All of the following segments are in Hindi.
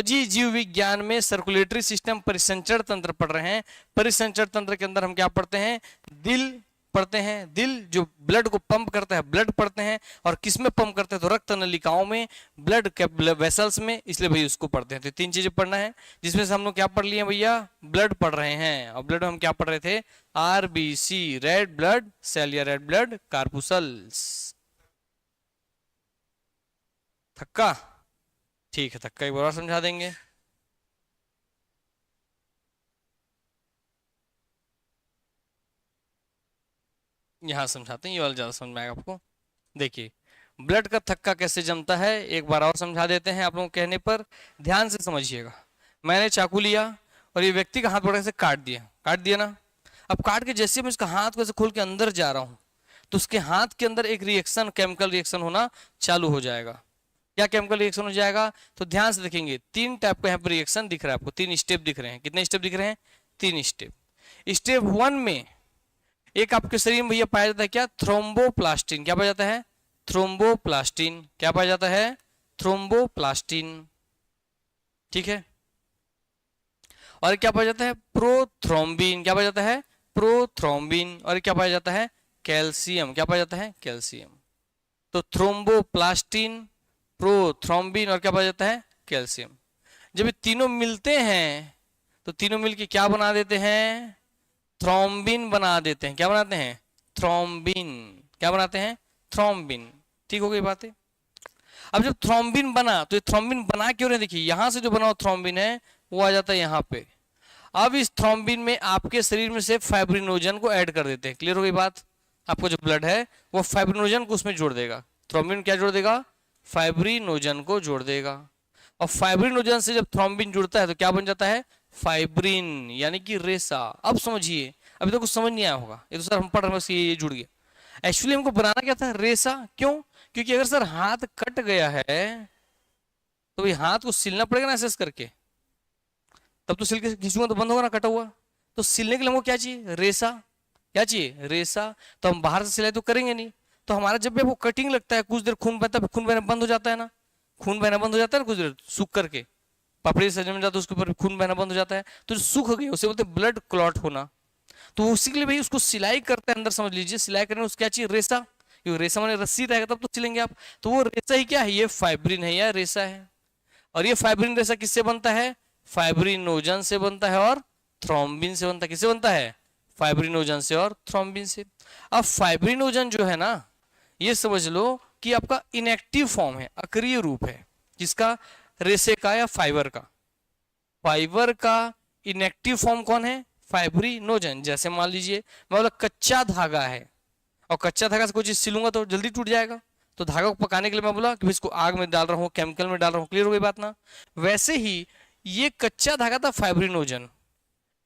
जी जीव विज्ञान में सर्कुलेटरी सिस्टम परिसंचरण तंत्र पढ़ रहे हैं। परिसंचरण तंत्र के अंदर हम क्या पढ़ते हैं? दिल पढ़ते हैं। दिल जो ब्लड को पंप करता है, ब्लड पढ़ते हैं। और किस में पंप करते हैं? तो रक्त नलिकाओं में, ब्लड वेसल्स में, इसलिए भैया उसको पढ़ते हैं। तो तीन चीजें पढ़ना है, जिसमें से हम लोग क्या पढ़ लिए भैया? ब्लड पढ़ रहे हैं। और ब्लड में हम क्या पढ़ रहे थे? आरबीसी, रेड ब्लड सेल या रेड ब्लड कार्पुसल्स। थक्का? ठीक है, थक्का एक बार और समझा देंगे। यहां समझाते हैं, ये वाला ज्यादा समझ में आएगा आपको। देखिए ब्लड का थक्का कैसे जमता है, एक बार और समझा देते हैं आप लोगों के कहने पर। ध्यान से समझिएगा। मैंने चाकू लिया और ये व्यक्ति का हाथ पकड़ से काट दिया, काट दिया ना। अब काट के जैसे मैं इसका हाथ को ऐसे खोल के अंदर जा रहा हूं, तो उसके हाथ के अंदर एक रिएक्शन, केमिकल रिएक्शन होना चालू हो जाएगा। क्या केमिकल रिएक्शन हो जाएगा? तो ध्यान से देखेंगे, तीन टाइप का यहाँ पर रिएक्शन दिख रहा है आपको, तीन स्टेप दिख रहे हैं। कितने स्टेप दिख रहे हैं? तीन स्टेप। स्टेप 1 में एक आपके शरीर में भैया पाया जाता है क्या? थ्रोम्बोप्लास्टिन। क्या पाया जाता है? थ्रोम्बोप्लास्टिन। क्या पाया जाता है? थ्रोम्बोप्लास्टिन। ठीक है। और क्या पाया जाता है? प्रोथ्रोम्बिन। क्या पाया जाता है? प्रोथ्रोम्बिन। और क्या पाया जाता है? कैल्शियम। क्या पाया जाता है? कैल्शियम। तो थ्रोम्बोप्लास्टिन, प्रोथ्रोम्बिन और क्या पाया जाता है? कैल्शियम। जब ये तीनों मिलते हैं तो तीनों मिलके क्या बना देते हैं? थ्रोम्बिन बना देते हैं। क्या बनाते हैं? थ्रोम्बिन। क्या बनाते हैं? थ्रोम्बिन। ठीक हो गई बातें। अब जब थ्रोम्बिन बना, तो ये थ्रोम्बिन बना क्यों नहीं? देखिए यहां से जो बना हुआ थ्रोम्बिन है वो आ जाता है यहाँ पे। अब इस थ्रोम्बिन में आपके शरीर में से फाइब्रिनोजन को ऐड कर देते हैं। क्लियर हो गई बात? आपको जो ब्लड है वो फाइब्रिनोजन को उसमें जोड़ देगा। थ्रोम्बिन क्या जोड़ देगा? फाइब्रिनोजन को जोड़ देगा। और फाइब्रिनोजन से जब थ्रोम्बिन जुड़ता है तो क्या बन जाता है? फाइब्रिन, यानी कि रेसा। अब समझिए, अभी तो कुछ समझ नहीं आया होगा, ये तो सर हम पढ़ रहे हैं, ये जुड़ गया। एक्चुअली हमको बनाना क्या था? रेसा। क्यों? क्योंकि अगर सर हाथ कट गया है तो भाई हाथ को सिलना पड़ेगा ना ऐसे करके, तब तो सिल के खींचूंगा तो बंद होगा ना कटा हुआ। तो सिलने के लिए हमको क्या चाहिए? रेसा। क्या चाहिए? रेसा। तो हम बाहर से सिलाई तो करेंगे नहीं, तो हमारा जब भी वो कटिंग लगता है कुछ देर खून बहता है, खून बहना बंद हो जाता है ना, खून बहना बंद हो जाता है ना कुछ देर सूख करके, पापड़ी से जम जाता है उसके ऊपर खून बहना बंद हो जाता है, तो जो सूख गई उसे बोलते हैं ब्लड क्लॉट होना। तो उसी के लिए भाई उसको सिलाई करते हैं अंदर, समझ लीजिए सिलाई करने में उसको क्या चाहिए? रेसा। क्योंकि रेसा माने रस्सी रहेगा तब तो सिलेंगे आप। तो वो रेसा ही क्या है? ये फाइब्रिन है या रेसा है। और ये फाइब्रिन रेसा किससे बनता है? फाइब्रिनोजन से बनता है और थ्रोम्बिन से बनता है। किससे बनता है? फाइब्रिनोजन से और थ्रोम्बिन से। अब फाइब्रिनोजन जो है ना, ये समझ लो कि आपका इनएक्टिव फॉर्म है, अक्रिय रूप है। किसका? रेसे का या फाइबर का। फाइबर का इनएक्टिव फॉर्म कौन है? फाइब्रिनोजन। जैसे मान लीजिए मैं बोला कच्चा धागा है, और कच्चा धागा से कोई चीज सिलूंगा तो जल्दी टूट जाएगा, तो धागा को पकाने के लिए मैं बोला कि इसको आग में डाल रहा हूँ, केमिकल में डाल रहा हूँ। क्लियर हो गई बात ना? वैसे ही ये कच्चा धागा था फाइब्रिनोजन,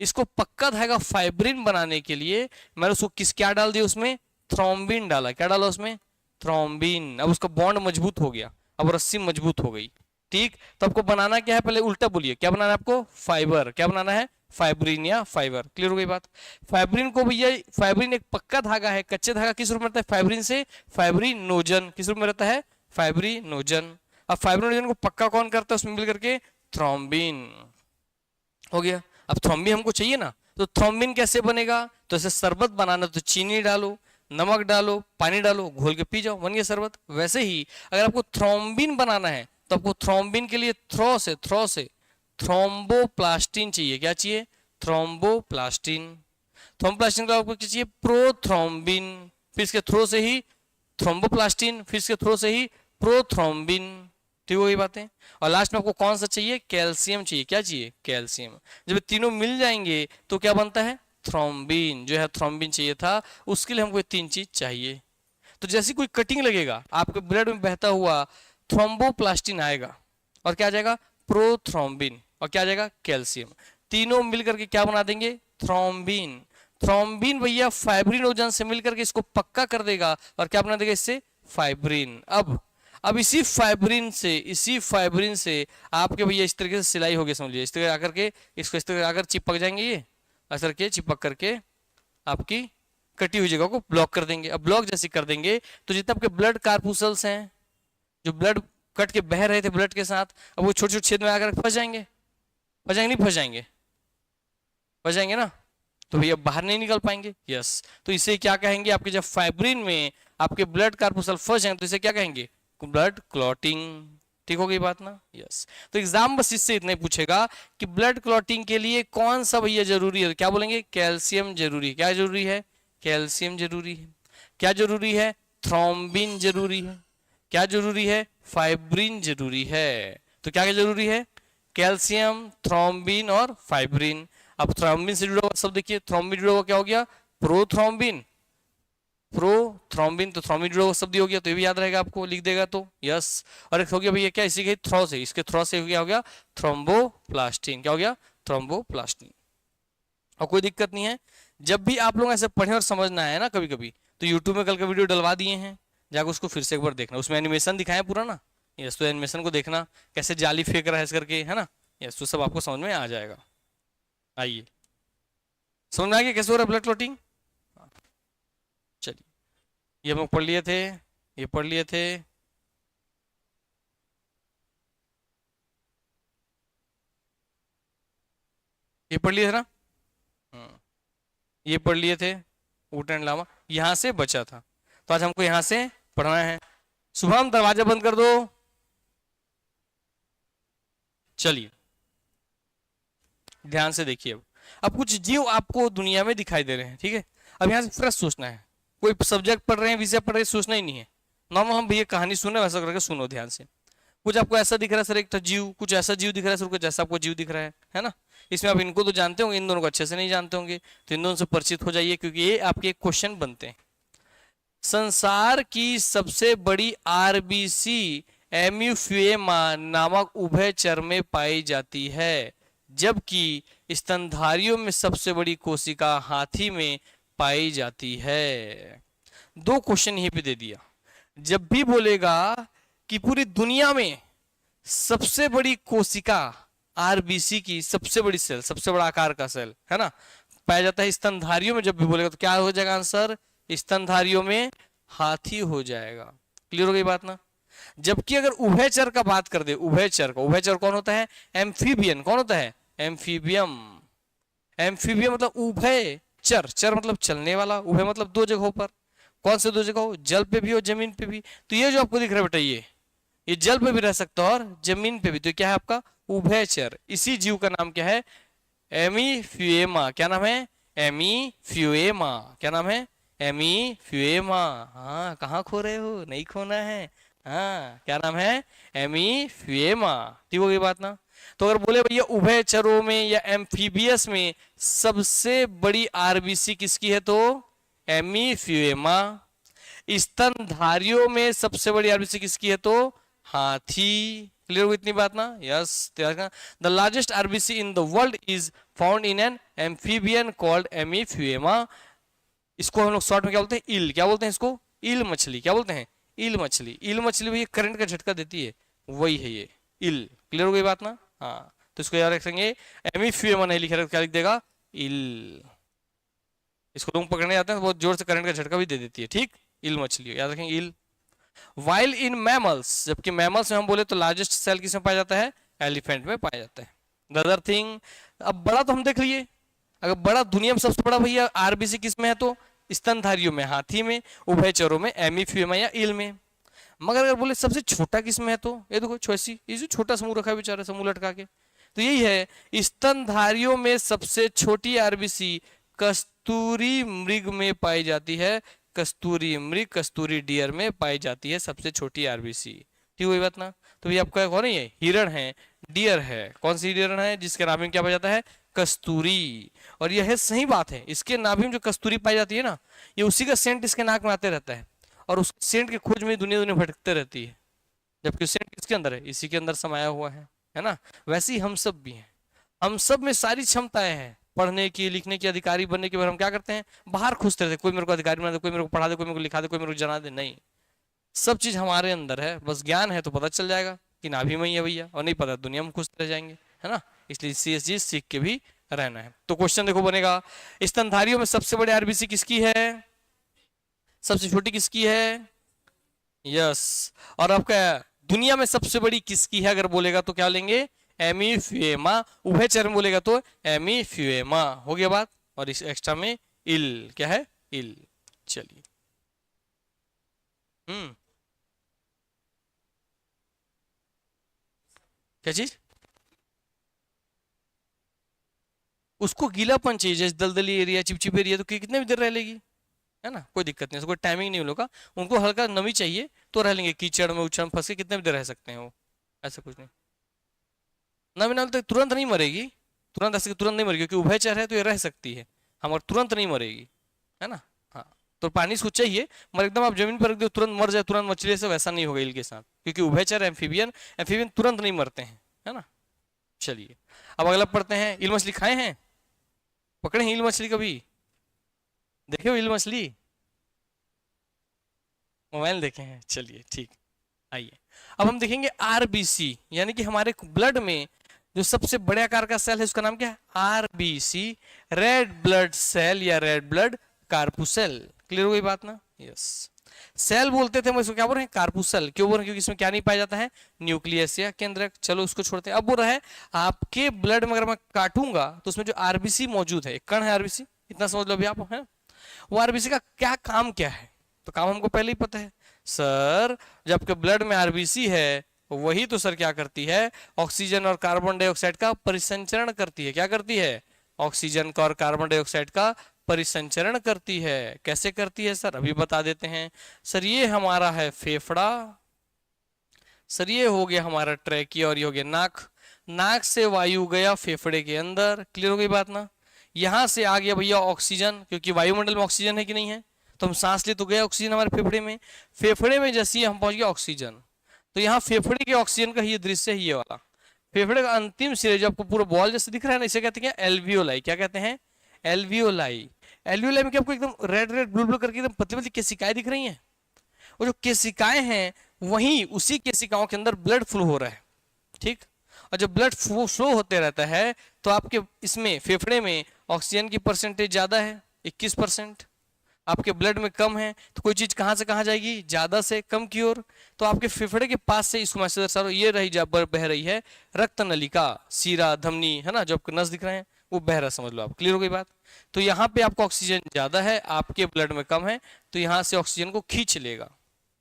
इसको पक्का धागा फाइब्रिन बनाने के लिए मैंने उसको क्या डाल दिया? उसमें थ्रोम्बिन डाला। क्या डाला उसमें? थ्रोम्बिन। अब उसका बॉन्ड मजबूत हो गया, अब रस्सी मजबूत हो गई। ठीक, तो आपको बनाना क्या है? पहले उल्टा बोलिए, क्या बनाना है आपको? फाइबर। क्या बनाना है? फाइब्रिन या फाइबर। क्लियर हो गई बात? फाइब्रिन को भैया, फाइब्रिन एक पक्का धागा है, कच्चे धागा किस रूप में रहता है? फाइब्रिन से फाइब्रिनोजन किस रूप में रहता है? फाइब्रिनोजन। अब फाइब्रिनोजन को पक्का कौन करता है उसमें मिल करके? थ्रोम्बिन। हो गया। अब थ्रोम्बिन हमको चाहिए ना, तो थ्रोम्बिन कैसे बनेगा? तो ऐसे शरबत बनाना तो चीनी डालो, नमक डालो, पानी डालो, घोल के पी जाओ, बन गया शरबत। वैसे ही अगर आपको थ्रोम्बिन बनाना है तो आपको थ्रोम्बिन के लिए थ्रो से थ्रोम्बोप्लास्टिन चाहिए। क्या चाहिए? थ्रोम्बोप्लास्टिन। थ्रोम्बोप्लास्टिन का आपको क्या चाहिए? प्रोथ्रोम्बिन। फिर इसके थ्रो से ही थ्रोम्बोप्लास्टिन, फिर इसके थ्रो से ही प्रोथ्रोम्बिन। ठीक हो गई बातें? और लास्ट में आपको कौन सा चाहिए? कैल्शियम चाहिए। क्या चाहिए? कैल्शियम। जब तीनों मिल जाएंगे तो क्या बनता है? थ्रोम्बिन। जो है थ्रोम्बिन चाहिए था, उसके लिए हमको तीन चीज चाहिए। तो जैसी कोई कटिंग लगेगा आपके ब्लड में बहता हुआ थ्रोम्बोप्लास्टिन आएगा, और क्या आ जाएगा? प्रोथ्रोम्बिन। और क्या आ जाएगा? कैल्शियम। तीनों मिलकर के क्या बना देंगे? थ्रोम्बिन। थ्रोम्बिन भैया फाइब्रिनोजन से मिलकर के इसको पक्का कर देगा, और क्या बना देगा? इससे फाइब्रिन। अब इसी फाइब्रिन से आपके भैया इस तरीके से सिलाई होगी, समझ लीजिए इस तरह आकर के, इसको इस तरह आकर चिपक जाएंगे, ये असर के चिपक करके आपकी कटी हुई जगह को ब्लॉक कर देंगे। अब ब्लॉक जैसे कर देंगे तो जितने आपके ब्लड कार्पुसल्स हैं, जो ब्लड कट के बह रहे थे ब्लड के साथ, अब वो छोटे छोटे छेद में आकर फंस जाएंगे, फंस जाएंगे नहीं फंस जाएंगे, फंस जाएंगे ना, तो भैया बाहर नहीं निकल पाएंगे। यस, तो इसे क्या कहेंगे, आपके जब फाइब्रिन में आपके ब्लड कार्पुसल फंस जाएंगे तो इसे क्या कहेंगे, ब्लड क्लॉटिंग। ठीक हो गई बात ना। यस, तो एग्जाम बस इससे इतना ही पूछेगा कि ब्लड क्लॉटिंग के लिए कौन सा भैया जरूरी है, तो क्या बोलेंगे, कैल्शियम जरूरी। क्या जरूरी है, कैल्शियम जरूरी है। क्या जरूरी है, थ्रोम्बिन जरूरी है। क्या जरूरी है, फाइब्रिन जरूरी है। तो क्या क्या जरूरी है, कैल्शियम, थ्रोम्बिन और फाइब्रिन। अब थ्रोम्बिन से जुड़ा हुआ शब्द देखिए, थ्रोम्बिन जुड़ा हुआ क्या हो गया, प्रोथ्रोम्बिन, प्रोथ्रोम्बिन, तो थ्रोम्बिन जुड़ा हुआ शब्द हो गया, तो ये भी याद रहेगा आपको, लिख देगा तो। यस, और एक हो गया भैया क्या, इसी के थ्रो से, इसके थ्रो से क्या हो गया, थ्रोम्बोप्लास्टिन। क्या हो गया, थ्रोम्बोप्लास्टिन। और कोई दिक्कत नहीं है, जब भी आप लोग ऐसे पढ़े और समझना है ना कभी कभी, तो यूट्यूब में कल का वीडियो डलवा दिए हैं, जाकर उसको फिर से एक बार देखना, उसमें एनिमेशन दिखाया पूरा ना। यस, तो एनिमेशन को देखना कैसे जाली फेंक रहा है इस करके, है ना। यस, तो सब आपको समझ में आ जाएगा। आइए, समझ में आ गया कैसे हो रहा है ब्लड क्लॉटिंग। चलिए, ये हम लोग पढ़ लिए थे, ये पढ़ लिए थे। ये पढ़ लिए थे ना, ये पढ़ लिए थे, ऊट एंड लामा, यहां से बचा था, तो आज हमको यहां से पढ़ना है। शुभम दरवाजा बंद कर दो। चलिए ध्यान से देखिए, अब कुछ जीव आपको दुनिया में दिखाई दे रहे हैं, ठीक है। अब यहां से फ्रेश सोचना है, कोई सब्जेक्ट पढ़ रहे हैं, विषय पढ़ रहे हैं, सोचना ही नहीं है। नॉर्मल हम भैया कहानी सुन रहे हैं वैसा करके सुनो ध्यान से। कुछ आपको ऐसा दिख रहा है सर, एक तो जीव, कुछ ऐसा जीव दिख रहा है सर, कुछ ऐसा आपको जीव दिख रहा है ना। इसमें आप इनको तो जानते होंगे, इन दोनों को अच्छे से नहीं जानते होंगे, तो इन दोनों से परिचित हो जाइए, क्योंकि ये आपके क्वेश्चन बनते हैं। संसार की सबसे बड़ी आरबीसी एम्यूफिएमा नामक उभयचर में पाई जाती है, जबकि स्तनधारियों में सबसे बड़ी कोशिका हाथी में पाई जाती है। दो क्वेश्चन यहीं पे दे दिया। जब भी बोलेगा कि पूरी दुनिया में सबसे बड़ी कोशिका आरबीसी की सबसे बड़ी सेल, सबसे बड़ा आकार का सेल है ना, पाया जाता है स्तनधारियों में, जब भी बोलेगा तो क्या हो जाएगा आंसर, स्तनधारियों में हाथी हो जाएगा। क्लियर हो गई बात ना। जबकि अगर उभयचर का बात कर दे, उभयचर का, उभयचर कौन होता है, एम्फीबियन। कौन होता है, एम्फीबियम। एम्फीबियम मतलब उभय चर, चर मतलब चलने वाला, उभय मतलब दो जगहों पर। कौन से दो जगह, जल पे भी और जमीन पे भी। तो ये जो आपको दिख रहा है बेटा, ये जल पे भी रह सकता है और जमीन पे भी, तो क्या है आपका उभयचर। इसी जीव का नाम क्या है, एमीफ्यूएमा। क्या नाम है, एमीफ्यूएमा। क्या नाम है, एमीफ्यूएमा। हाँ, कहाँ खो रहे हो, नहीं खोना है। हाँ, क्या नाम है, एमीफ्यूएमा। ठीक हो गई बात ना। तो अगर बोले भैया उभयचरों में या एम्फीबियस में सबसे बड़ी आरबीसी किसकी है, तो एमीफ्यूएमा। स्तनधारियों में सबसे बड़ी आरबीसी किसकी है, तो हाथी। क्लियर हो इतनी बात ना। Yes, the largest RBC in the world is found in an amphibian called Amphiuma. इसको हम लोग शॉर्ट में क्या बोलते हैं, ईल। क्या बोलते हैं इसको, ईल मछली। क्या बोलते हैं, ईल मछली। ईल मछली भी करंट का झटका देती है, वही है ये ईल। क्लियर हो गई बात ना। हाँ, तो इसको याद रखेंगे, एमीफ्यूएमा नहीं लिखा, क्या लिख देगा, ईल। इसको लोग पकड़ने जाते हैं तो बहुत जोर से करंट का झटका भी दे देती है, ठीक। ईल मछली याद रखेंगे, ईल। वाइल इन मैमल्स, जबकि मैमल्स में हम बोले तो लार्जेस्ट सेल किसमें पाया जाता है, एलिफेंट में पाया जाता है। द अदर थिंग, अब बड़ा तो हम देख लिए, अगर बड़ा दुनिया में सबसे बड़ा भैया आरबीसी किस में है, तो स्तनधारियों में हाथी में, उभयचरों में एमीफ्यूएमा या ईल में। मगर अगर बोले सबसे छोटा किस में है, तो ये देखो छोसी, ये जो छोटा समूह रखा है बेचारा, समूह लटका के, तो यही है, स्तनधारियों में सबसे छोटी आरबीसी कस्तूरी मृग में पाई जाती है। कस्तूरी मृग, कस्तूरी डियर में पाई जाती है सबसे छोटी आरबीसी। ठीक हुई बात ना। तो ये आपका कौन है, ये हिरण है, डियर है। कौन सी हिरण है, जिसके नाभि में क्या पाया जाता है, कस्तूरी। और यह है सही बात है, इसके नाभि में जो कस्तूरी पाई जाती है ना, ये उसी का सेंट इसके नाक में आते रहता है, और उस सेंट की खोज में दुनिया दुनिया भटकते रहती है। जबकि सेंट किसके अंदर है, इसी के अंदर समाया हुआ है ना। वैसे ही हम सब भी हैं, हम सब में सारी क्षमताएं हैं, पढ़ने की, लिखने की, अधिकारी बनने के बाद हम क्या करते हैं, बाहर खुशते रहते, कोई मेरे को अधिकारी बना दे, कोई मेरे को पढ़ा दे, कोई मेरे को लिखा दे, कोई मेरे को जना दे। नहीं, सब चीज हमारे अंदर है, बस ज्ञान है तो पता चल जाएगा कि नाभि में ही है भैया, और नहीं पता दुनिया में खुश रह जाएंगे, है ना। इसलिए इसी चीज सीख के भी रहना है। तो क्वेश्चन देखो बनेगा, स्तनधारियों में सबसे बड़ी आरबीसी किसकी है, सबसे छोटी किसकी है। यस, और आपका दुनिया में सबसे बड़ी किसकी है अगर बोलेगा तो क्या लेंगे, एमीफिएमा। उभयचर में बोलेगा तो एमीफिएमा, हो गया बात। और इस एक्स्ट्रा में इल, क्या है, इल। चलिए, क्या चीज, उसको गीलापन चाहिए, जैसे दलदली एरिया, चिपचिप एरिया, तो कितने भी देर रह लेगी, है ना, कोई दिक्कत नहीं, कोई टाइमिंग नहीं उन लोग का। उनको हल्का नमी चाहिए तो रह लेंगे, कीचड़ में उचड़ में फंस के कितने भी देर रह सकते हैं वो, ऐसा कुछ नहीं। नमी नाल तो तुरंत नहीं मरेगी, तुरंत ऐसे तुरंत नहीं मरेगी, क्योंकि उभयचर है तो ये रह सकती है, हमारे तुरंत नहीं मरेगी, है ना। हाँ, तो पानी इसको चाहिए, मगर एकदम आप जमीन पर रख दो तुरंत मर जाए, तुरंत मछली से, वैसा नहीं होगा इल के साथ, क्योंकि उभयचर एम्फीबियन, एम्फीबियन तुरंत नहीं मरते हैं, है ना। चलिए, अब अगला पढ़ते हैं। इल मछली खाए हैं, पकड़े हैं इल मछली कभी, देखे हो इल मछली, मोबाइल देखे हैं, चलिए ठीक। आइए, अब हम देखेंगे आरबीसी, यानी कि हमारे ब्लड में जो सबसे बड़े आकार का सेल है उसका नाम क्या है, आरबीसी, रेड ब्लड सेल या रेड ब्लड कार्पुसेल। क्लियर हो गई बात ना, यस। सेल बोलते थे, हम इसको क्या बोल रहे हैं, कार्पुसेल। क्यों बोल रहे हैं, क्योंकि इसमें क्या नहीं पाया जाता है, न्यूक्लियस या केंद्रक। चलो उसको छोड़ते हैं। अब बोल रहा है आपके ब्लड में अगर मैं काटूंगा तो उसमें जो आरबीसी मौजूद है, एक कण है आरबीसी, इतना समझ लो अभी आप, है वो आरबीसी का क्या काम क्या है, तो काम हमको पहले ही पता है सर। जब आपके ब्लड में आरबीसी है, वही तो सर क्या करती है, ऑक्सीजन और कार्बन डाइऑक्साइड का परिसंचरण करती है। क्या करती है, ऑक्सीजन का और कार्बन डाइऑक्साइड का परिसंचरण करती है। कैसे करती है सर, अभी बता देते हैं। सर ये हमारा है फेफड़ा, सर ये हो गया हमारा ट्रैकिया, और ये हो गया नाक। नाक से वायु गया फेफड़े के अंदर। क्लियर हो गई बात ना। यहां से आ गया भैया ऑक्सीजन, क्योंकि वायुमंडल में ऑक्सीजन है कि नहीं है, तो हम सांस ले तो गया ऑक्सीजन हमारे फेफड़े में। फेफड़े में जैसे ही हम पहुंच गए ऑक्सीजन, तो यहाँ फेफड़े के ऑक्सीजन का ये दृश्य है, ये वाला फेफड़े का अंतिम सिरे जो आपको पूरा बॉल जैसे दिख रहा है ना, इसे कहते हैं एल्वियोलाई। क्या कहते हैं, एल्वियोलाई। एल्वियोलाई में क्या आपको एकदम रेड रेड ब्लू ब्लू करके एकदम पतली पतली केसिकाएं दिख रही हैं। वो जो केसिकाएं हैं, वहीं उसी केसिकाओं के अंदर ब्लड फ्लो हो रहा है, ठीक। और जब ब्लड फ्लो होते रहता है, तो आपके इसमें फेफड़े में ऑक्सीजन की परसेंटेज ज्यादा है, 21%। आपके ब्लड में कम है, तो कोई चीज कहां से कहां जाएगी, ज्यादा से कम की ओर। तो आपके फेफड़े के पास से इसको मैसेज दर्शा रहा हूं, ये रही जब बह रही है रक्त नलिका, सीरा, धमनी, है ना, जो आपके नस दिख रहे हैं वो बह रहा, समझ लो आप। क्लियर हो गई बात। तो यहाँ पे आपको ऑक्सीजन ज्यादा है, आपके ब्लड में कम है, तो यहाँ से ऑक्सीजन को खींच लेगा।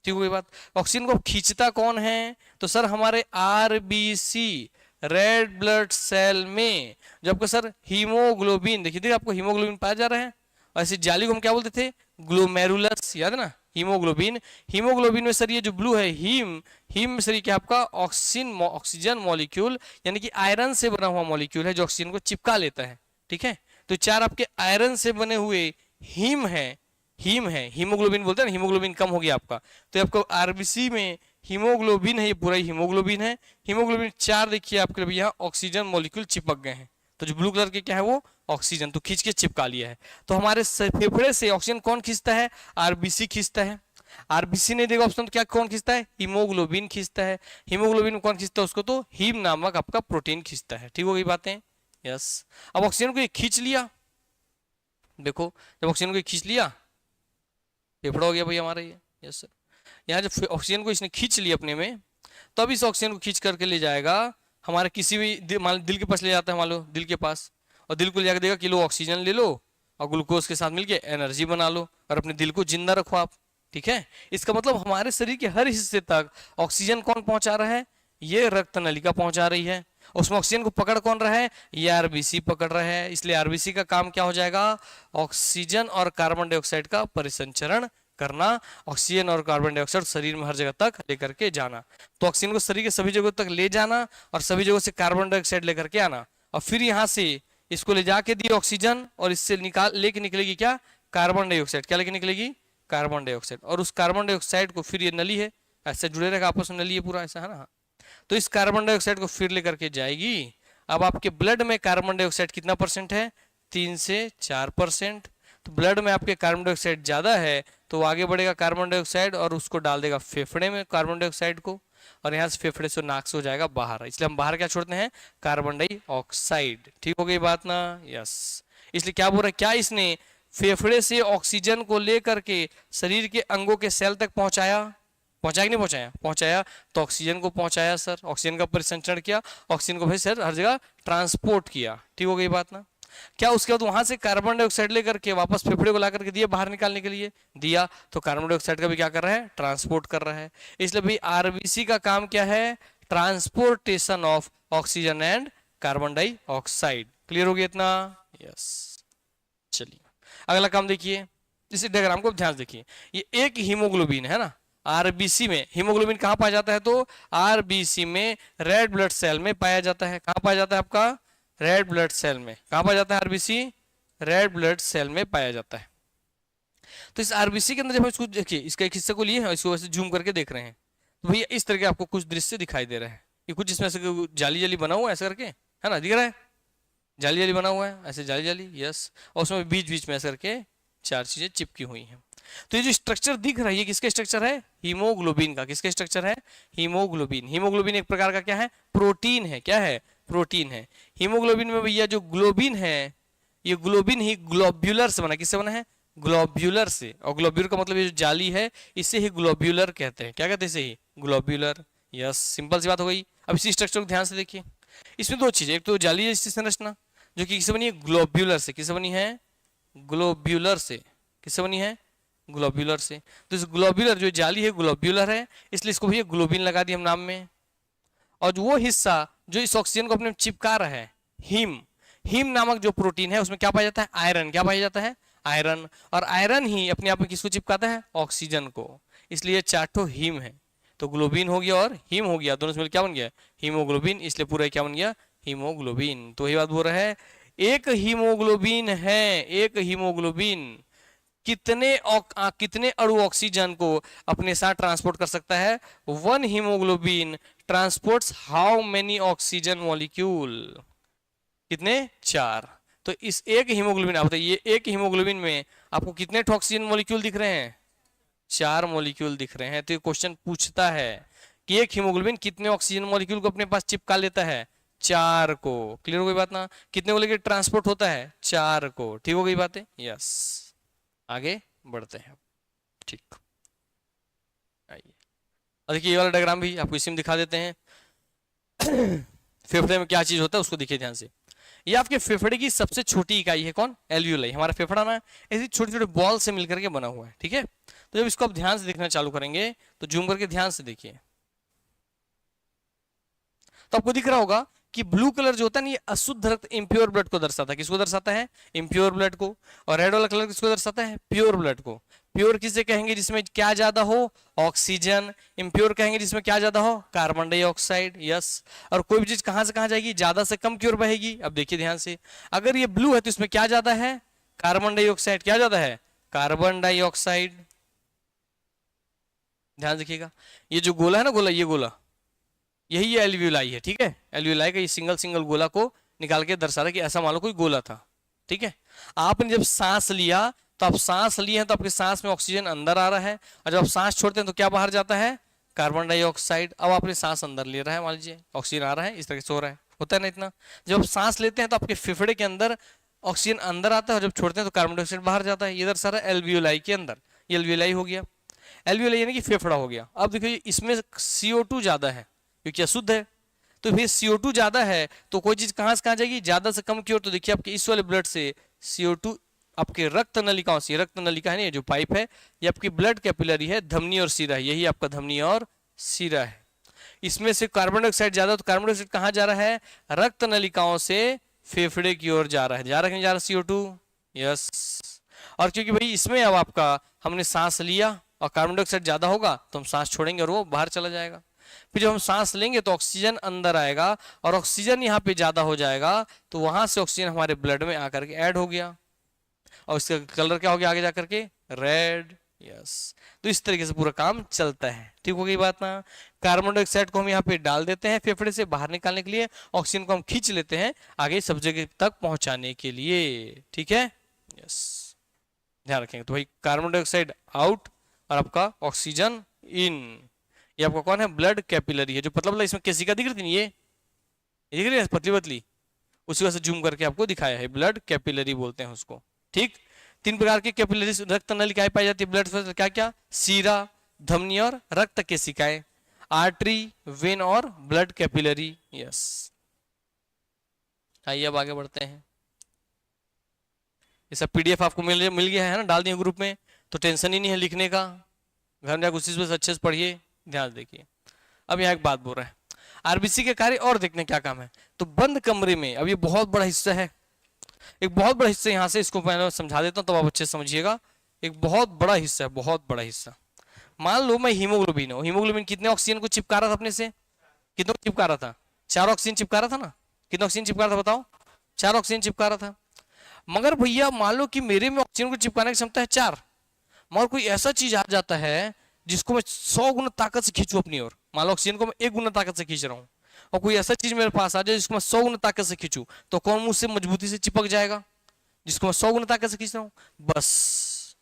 ठीक हो गई बात। ऑक्सीजन को खींचता कौन है, तो सर हमारे आरबीसी, रेड ब्लड सेल में। जबकि सर हीमोग्लोबिन, देखिए आपको हीमोग्लोबिन पाया जा रहा है, और ऐसी जाली को हम क्या बोलते थे, ग्लोमेरुलस, याद है ना, हीमोग्लोबिन। हीमोग्लोबिन में सर ये जो ब्लू है हीम, हीम में सर ये क्या आपका ऑक्सीजन मॉलिक्यूल, यानी कि आयरन से बना हुआ मॉलिक्यूल है, जो ऑक्सीजन को चिपका लेता है। ठीक है, तो चार आपके आयरन से बने हुए हीम है, हीम है, हीमोग्लोबिन बोलते हैं ना, हीमोग्लोबिन कम हो गया आपका, तो आपको आरबीसी में हीमोग्लोबिन है, ये पूरा हीमोग्लोबिन है। हीमोग्लोबिन चार देखिए आपके लिए यहाँ ऑक्सीजन मॉलिक्यूल चिपक गए हैं, तो जो ब्लू कलर के क्या है वो ऑक्सीजन, तो खींच के चिपका लिया है। तो हमारे फेफड़े से ऑक्सीजन कौन खींचता है, आरबीसी खींचता है। आरबीसी नहीं देगा ऑप्शन तो क्या कौन खींचता है, हीमोग्लोबिन खींचता है। हीमोग्लोबिन कौन खींचता है उसको, तो हीम नामक आपका प्रोटीन खींचता है। ठीक हो गई बातें, यस। अब ऑक्सीजन को ये खींच लिया, देखो जब ऑक्सीजन को खींच लिया, फेफड़ा हो गया भाई हमारा ये, यस सर। यहाँ जब ऑक्सीजन को इसने खींच लिया अपने में, तब इस ऑक्सीजन को खींच करके ले जाएगा हमारे किसी भी दिल के पास ले जाता है, मान लो दिल के पास, और दिल को ले जाकर देगा कि लो ऑक्सीजन ले लो और ग्लूकोज के साथ मिलके एनर्जी बना लो और अपने दिल को जिंदा रखो आप। ठीक है, इसका मतलब हमारे शरीर के हर हिस्से तक ऑक्सीजन कौन पहुंचा रहा है, ये रक्त नलिका पहुंचा रही है। उसमें ऑक्सीजन को पकड़ कौन रहा है, ये आरबीसी पकड़ रहा है। इसलिए आरबीसी का काम क्या हो जाएगा, ऑक्सीजन और कार्बन डाइऑक्साइड का परिसंचरण करना, ऑक्सीजन और कार्बन डाइऑक्साइड शरीर में हर जगह तक लेकर के जाना। तो ऑक्सीजन को शरीर के सभी जगहों तक ले जाना और सभी जगहों से कार्बन डाइऑक्साइड लेकर के आना, और फिर यहाँ से इसको ले जाके दिए ऑक्सीजन, और इससे लेके निकलेगी क्या, कार्बन डाइऑक्साइड। क्या लेके निकलेगी, कार्बन डाइऑक्साइड। और उस कार्बन डाइऑक्साइड को फिर ये नली है, ऐसे जुड़े रहेगा आपस में, नली है पूरा ऐसा, है ना। तो इस कार्बन डाइऑक्साइड को फिर लेकर के जाएगी। अब आपके ब्लड में कार्बन डाइऑक्साइड कितना परसेंट है, 3 से 4%। तो ब्लड में आपके कार्बन डाइऑक्साइड ज्यादा है, तो आगे बढ़ेगा कार्बन डाइऑक्साइड और उसको डाल देगा फेफड़े में कार्बन डाइऑक्साइड को, और यहाँ से फेफड़े से नाक से हो जाएगा बाहर। इसलिए हम बाहर क्या छोड़ते हैं, कार्बन डाइऑक्साइड। ठीक हो गई बात ना, यस। इसलिए क्या बोल रहा है, क्या इसने फेफड़े से ऑक्सीजन को लेकर के शरीर के अंगों के सेल तक पहुंचाया, पहुंचाया कि नहीं पहुंचाया? पहुंचाया। तो ऑक्सीजन को पहुंचाया सर, ऑक्सीजन का परिसंचरण किया, ऑक्सीजन को भाई सर हर जगह ट्रांसपोर्ट किया। ठीक हो गई बात ना? क्या उसके बाद वहां से कार्बन डाइऑक्साइड लेकर के वापस फेफड़े को ला करके दिया बाहर निकालने के लिए? दिया। तो कार्बन डाइऑक्साइड का भी क्या कर रहा है? ट्रांसपोर्ट कर रहा है। इसलिए भाई आरबीसी का काम क्या है? Transportation of oxygen and carbon dioxide. Clear हो गया इतना? यस। चलिए अगला काम देखिए, इस डायग्राम को ध्यान से देखिए। ये एक हीमोग्लोबिन है ना, आरबीसी में। हीमोग्लोबिन कहां पाया जाता है? तो आरबीसी में रेड ब्लड सेल में पाया जाता है। कहां पाया जाता है आपका? रेड ब्लड सेल में। कहां पाया जाता है आरबीसी? रेड ब्लड सेल में पाया जाता है। तो इस आरबीसी के अंदर जब इसको देखिए, इसका एक हिस्से को लिए हैं, इसको वैसे जूम करके देख रहे हैं, तो भैया इस तरह के आपको कुछ दृश्य दिखाई दे रहे हैं। ये कुछ इसमें से जाली जाली बना हुआ है ऐसे करके, है ना, दिख रहा है? जाली जाली बना हुआ है ऐसे, जाली जाली, यस। और उसमें बीच बीच में ऐसे करके चार चीजें चिपकी हुई हैं। तो ये जो स्ट्रक्चर दिख रहा है, ये किसका स्ट्रक्चर है? हीमोग्लोबिन का। किसका स्ट्रक्चर है? हीमोग्लोबिन। हीमोग्लोबिन एक प्रकार का क्या है? प्रोटीन है। क्या है? प्रोटीन है। हीमोग्लोबिन में भैया जो ग्लोबिन है, ये ग्लोबिन ही ग्लोब्यूलर से बना। किससे बना है? ग्लोब्यूलर से। और ग्लोब्यूलर का मतलब ये जो जाली है, इसे ही ग्लोब्यूलर कहते हैं। क्या कहते हैं इसे ही? ग्लोब्यूलर। यस, सिंपल सी बात हो गई। अब इसी स्ट्रक्चर को ध्यान से देखिए। इसमें दो चीजें, एक तो जाली जैसी संरचना जो कि किससे बनी है? ग्लोब्यूलर से। किससे बनी है? ग्लोब्यूलर से। किससे बनी है? ग्लोब्यूलर से। तो इस ग्लोब्यूलर जो जाली है ग्लोब्यूलर है, इसलिए इसको भैया ग्लोबिन लगा दिया हम नाम में। और जो वो हिस्सा जो इस ऑक्सीजन को अपने चिपका रहा है, हीम, हीम नामक जो प्रोटीन है, उसमें क्या पाया जाता है? आयरन। क्या पाया जाता है? आयरन। और आयरन ही अपने आप में किसको चिपकाता है? ऑक्सीजन को। इसलिए चार हीम है। तो ग्लोबिन हो गया और हीम हो गया, दोनों से मिलकर क्या बन गया? हीमोग्लोबिन। इसलिए पूरा क्या बन गया? हीमोग्लोबिन। तो यही बात बोल रहा है, एक हीमोग्लोबिन है, एक हीमोग्लोबिन कितने अणु ऑक्सीजन को अपने साथ ट्रांसपोर्ट कर सकता है? One haemoglobin transports how many oxygen molecule? कितने? 4। तो इस एक हीमोग्लोबिन, आप बताइए एक हीमोग्लोबिन में आपको कितने ऑक्सीजन मॉलिक्यूल दिख रहे हैं? 4 मॉलिक्यूल दिख रहे हैं। तो ये क्वेश्चन पूछता है कि एक हीमोग्लोबिन कितने ऑक्सीजन मॉलिक्यूल को अपने पास चिपका लेता है? 4 को। क्लियर हो गई बात ना? कितने को लेकर ट्रांसपोर्ट होता है? 4 को। ठीक हो गई बातें? यस, आगे बढ़ते हैं। ठीक, आइए और देखिए ये वाला डायग्राम भी आपको इसी में दिखा देते हैं। फेफड़े में क्या चीज होता है उसको देखिए ध्यान से। ये आपके फेफड़े की सबसे छोटी इकाई है। कौन? एल्वियोलाई। हमारा फेफड़ा ना ऐसी छोटे छोटे बॉल से मिलकर के बना हुआ है। ठीक है, तो जब इसको आप ध्यान से देखना चालू करेंगे तो जूम करके ध्यान से देखिए, तो आपको दिख रहा होगा कि ब्लू कलर जो होता है ना, ये अशुद्ध रक्त, इम्प्योर ब्लड को दर्शाता है। किसको दर्शाता है? इम्प्योर ब्लड को। और रेड वाला कलर किसको दर्शाता है? प्योर ब्लड को। प्योर किसे कहेंगे? जिसमें क्या ज्यादा हो? ऑक्सीजन। इम्प्योर कहेंगे जिसमें क्या ज्यादा हो? Carbon dioxide. यस। और कोई भी चीज कहां से कहां जाएगी? ज्यादा से कम की ओर बहेगी। अब देखिए ध्यान से, अगर ये ब्लू है तो इसमें क्या ज्यादा है? Carbon dioxide. क्या ज्यादा है? Carbon dioxide. ध्यान रखिएगा, ये जो गोला है ना, गोला, ये गोला, यही एल्वियोलाई है। ठीक है, एल्वियोलाई का ये सिंगल सिंगल गोला को निकाल के दर्शा रहा है कि ऐसा मान लो कोई गोला था। ठीक है, आपने जब सांस लिया तो आप सांस लिए हैं तो आपके सांस में ऑक्सीजन अंदर आ रहा है, और जब आप सांस छोड़ते हैं तो क्या बाहर जाता है? Carbon dioxide. अब आपने सांस अंदर ले रहा है, मान लीजिए ऑक्सीजन आ रहा है, इस तरह से हो रहा है, होता है ना इतना। जब आप सांस लेते हैं तो आपके फेफड़े के अंदर ऑक्सीजन अंदर आता है, और जब छोड़ते हैं तो कार्बन डाइऑक्साइड बाहर जाता है। ये दर्शा रहा है एल्वियोलाई के अंदर। ये एल्वियोलाई हो गया, एल्वियोलाई यानी कि फेफड़ा हो गया। अब देखिए इसमें CO2 ज्यादा है क्योंकि अशुद्ध है, तो फिर CO2 ज्यादा है तो कोई चीज कहां से कहां जाएगी? ज्यादा से कम की ओर। तो देखिए आपके इस वाले ब्लड से CO2 आपके रक्त नलिकाओं से, रक्त नलिका है ना, ये जो पाइप है, ये आपकी ब्लड कैपिलरी है, धमनी और सीरा है, यही आपका धमनी और सीरा है। इसमें से कार्बन डाइऑक्साइड ज्यादा, तो कार्बन डाइऑक्साइड कहां जा रहा है? रक्त नलिकाओं से फेफड़े की ओर जा रहा है। जा रहा है कि नहीं जा रहा CO2? यस। और क्योंकि भाई इसमें अब आपका हमने सांस लिया और कार्बन डाइऑक्साइड ज्यादा होगा तो हम सांस छोड़ेंगे और वो बाहर चला जाएगा। फिर जब हम सांस लेंगे तो ऑक्सीजन अंदर आएगा, और ऑक्सीजन यहाँ पे ज्यादा हो जाएगा तो वहां से ऑक्सीजन हमारे ब्लड में आकर के ऐड हो गया, और इसका कलर क्या हो गया आगे जाकर के? रेड। यस। तो इस तरीके से पूरा काम चलता है। ठीक हो गई बात ना? कार्बन डाइऑक्साइड को हम यहाँ पे डाल देते हैं फेफड़े से बाहर निकालने के लिए, ऑक्सीजन को हम खींच लेते हैं आगे सब जगह तक पहुंचाने के लिए। ठीक है, यस, ध्यान रखेंगे। तो भाई कार्बन डाइऑक्साइड आउट और आपका ऑक्सीजन इन। ये आपका कौन है? ब्लड कैपिलरी है। जो पतला पतला इसमें केसिका दिख रही थी, ये दिख रही है पतली पतली, उसी वजह से जूम करके आपको दिखाया है, ब्लड कैपिलरी बोलते हैं उसको। ठीक, 3 प्रकार की कैपिलरी रक्त नलिकाएं पाई जाती है ब्लड। क्या क्या? सीरा, धमनी और रक्त केशिकाएं, आर्टरी, वेन और ब्लड कैपिलरी। यस, आइए अब आगे बढ़ते हैं। ये सब पीडीएफ आपको मिल गया है ना, डाल दिए ग्रुप में, तो टेंशन ही नहीं है लिखने का, घर में जाकर उसी से अच्छे से पढ़िए, ध्यान देखिए। अब यहाँ एक बात बोल रहा है, आरबीसी के कार्य और देखने क्या काम है। तो बंद कमरे में, अब ये बहुत बड़ा हिस्सा है, एक बहुत बड़ा हिस्सा यहाँ से, इसको मैं समझा देता हूँ तो आप अच्छे से समझिएगा। एक बहुत बड़ा हिस्सा है, बहुत बड़ा हिस्सा। मान लो मैं हीमोग्लोबिन हूँ, हीमोग्लोबिन कितने ऑक्सीजन को चिपका रहा था अपने से, कितने को चिपका रहा था, 4 ऑक्सीजन चिपका रहा था ना, कितने ऑक्सीजन चिपका रहा था बताओ, 4 ऑक्सीजन चिपका रहा था। मगर भैया मान लो कि मेरे में ऑक्सीजन को चिपकाने की क्षमता है 4, मगर कोई ऐसा चीज आ जाता है जिसको मैं 100 गुना ताकत से खींचू अपनी ओर, मान लो ऑक्सीजन को मैं 1 गुना ताकत से खींच रहा हूँ, और कोई ऐसा चीज मेरे पास आ जाए जिसको मैं 100 गुना ताकत से खींचू, तो कौन मुझसे मजबूती से चिपक जाएगा, जिसको मैं 100 गुना ताकत से खींच रहा हूँ। बस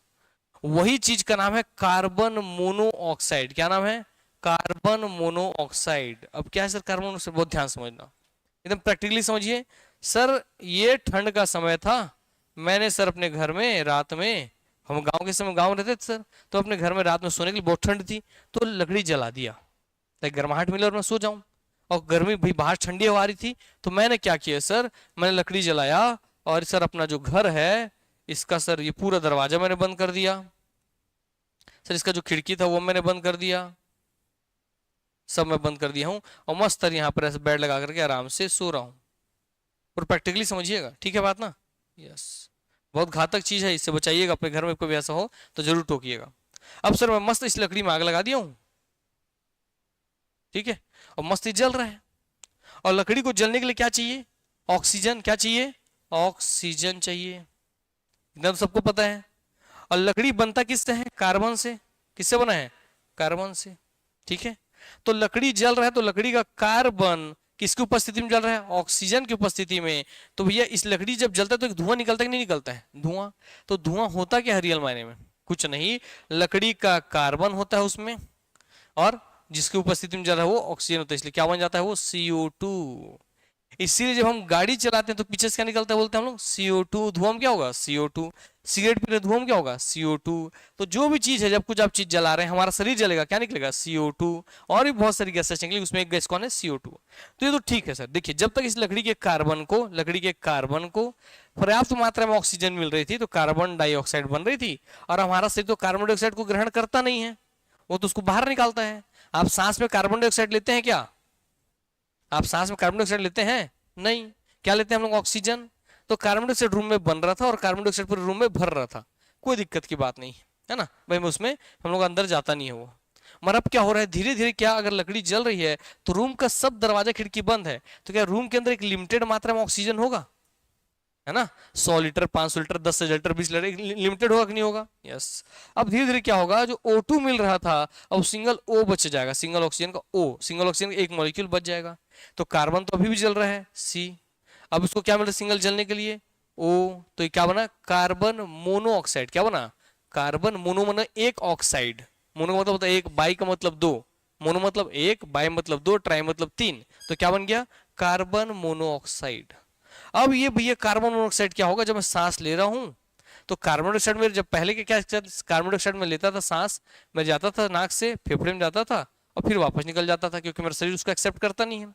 वही चीज का नाम है कार्बन मोनोऑक्साइड। क्या नाम है, कार्बन मोनोऑक्साइड। अब क्या है सर कार्बन मोनोऑक्साइड, बहुत ध्यान समझना, एकदम प्रैक्टिकली समझिए। सर ये ठंड का समय था, मैंने सर अपने घर में रात में, हम गांव के समय गांव रहते थे सर, तो अपने घर में रात में सोने के लिए बहुत ठंड थी, तो लकड़ी जला दिया ताकि गर्माहट मिले और मैं सो जाऊं, और गर्मी भी बाहर ठंडी हवा आ रही थी, तो मैंने क्या किया सर, मैंने लकड़ी जलाया, और सर अपना जो घर है इसका सर ये पूरा दरवाजा मैंने बंद कर दिया, सर इसका जो खिड़की था वो मैंने बंद कर दिया, सब मैं बंद कर दिया हूँ, और मस्त यहाँ पर ऐसे बेड लगा करके आराम से सो रहा हूँ। और प्रैक्टिकली समझिएगा, ठीक है बात ना। यस, बहुत घातक चीज है, इससे बचाइएगा, अपने घर में कोई ऐसा हो तो जरूर टोकिएगा। अब सर मैं मस्त इस लकड़ी में आग लगा दिया हूं, ठीक है, और मस्त जल रहा है, और लकड़ी को जलने के लिए क्या चाहिए, ऑक्सीजन। क्या चाहिए, ऑक्सीजन चाहिए, इतना तो सबको पता है। और लकड़ी बनता किससे है, कार्बन से। किससे बना है, कार्बन से, ठीक है। तो लकड़ी जल रहा है, तो लकड़ी का कार्बन किसकी उपस्थिति में जल रहा है, ऑक्सीजन की उपस्थिति में। तो भैया इस लकड़ी जब जलता है तो एक धुआं निकलता है कि नहीं निकलता है, धुआं। तो धुआं होता क्या है रियल मायने में, कुछ नहीं, लकड़ी का कार्बन होता है उसमें, और जिसकी उपस्थिति में जल रहा है वो ऑक्सीजन होता है, इसलिए क्या बन जाता है वो CO2। इसीलिए जब हम गाड़ी चलाते हैं तो पीछे से क्या निकलता है, बोलते हैं हम लोग CO2, धुआं क्या होगा, CO2। सिगरेट पी रहे धुआं क्या होगा, CO2। तो जो भी चीज है, जब कुछ आप चीज जला रहे हैं, हमारा शरीर जलेगा, क्या निकलेगा, CO2। और भी बहुत सारी गैसें निकलेगी, उसमें एक गैस कौन है, CO2। तो ये तो ठीक है सर। देखिए जब तक इस लकड़ी के कार्बन को पर्याप्त मात्रा में ऑक्सीजन मिल रही थी तो कार्बन डाइऑक्साइड बन रही थी, और हमारा शरीर तो कार्बन डाइऑक्साइड को ग्रहण करता नहीं है, वो तो उसको बाहर निकालता है। आप सांस में कार्बन डाइऑक्साइड लेते हैं क्या, आप सांस में कार्बन डाइऑक्साइड लेते हैं, नहीं, क्या लेते हैं हम लोग, ऑक्सीजन। तो कार्बन डाइऑक्साइड रूम में बन रहा था और कार्बन डाइऑक्साइड पूरे रूम में भर रहा था, कोई दिक्कत की बात नहीं है ना भाई, उसमें हम लोग अंदर जाता नहीं है वो। मगर अब क्या हो रहा है, धीरे धीरे क्या, अगर लकड़ी जल रही है तो रूम का सब दरवाजा खिड़की बंद है, तो क्या रूम के अंदर एक लिमिटेड मात्रा में ऑक्सीजन होगा, है ना, 100 litre, 500 litre, 10,000 litre, 20 litre, limited होगा कि नहीं होगा। यस। अब धीरे धीरे क्या होगा, जो O2 मिल रहा था अब सिंगल O बच जाएगा, सिंगल ऑक्सीजन का O, सिंगल ऑक्सीजन का एक मॉलिक्यूल बच जाएगा। तो कार्बन तो अभी भी जल रहा है C, अब इसको क्या मिल रहा है सिंगल जलने के लिए, O। तो ये क्या बना, कार्बन मोनोऑक्साइड। क्या बना, कार्बन मोनो मतलब एक ऑक्साइड, मोनो का मतलब होता है एक, बाई का मतलब दो, मोनो मतलब एक, बाई मतलब दो, ट्राई मतलब 3, तो क्या बन गया, कार्बन मोनोऑक्साइड। अब ये भैया कार्बन मोनोऑक्साइड क्या होगा, जब मैं सांस ले रहा हूं तो कार्बन डाइऑक्साइड में, जब पहले के क्या, कार्बन डाइऑक्साइड में लेता था सांस, मैं जाता था नाक से फेफड़े में जाता था और फिर वापस निकल जाता था, क्योंकि मेरा शरीर उसको एक्सेप्ट करता नहीं है।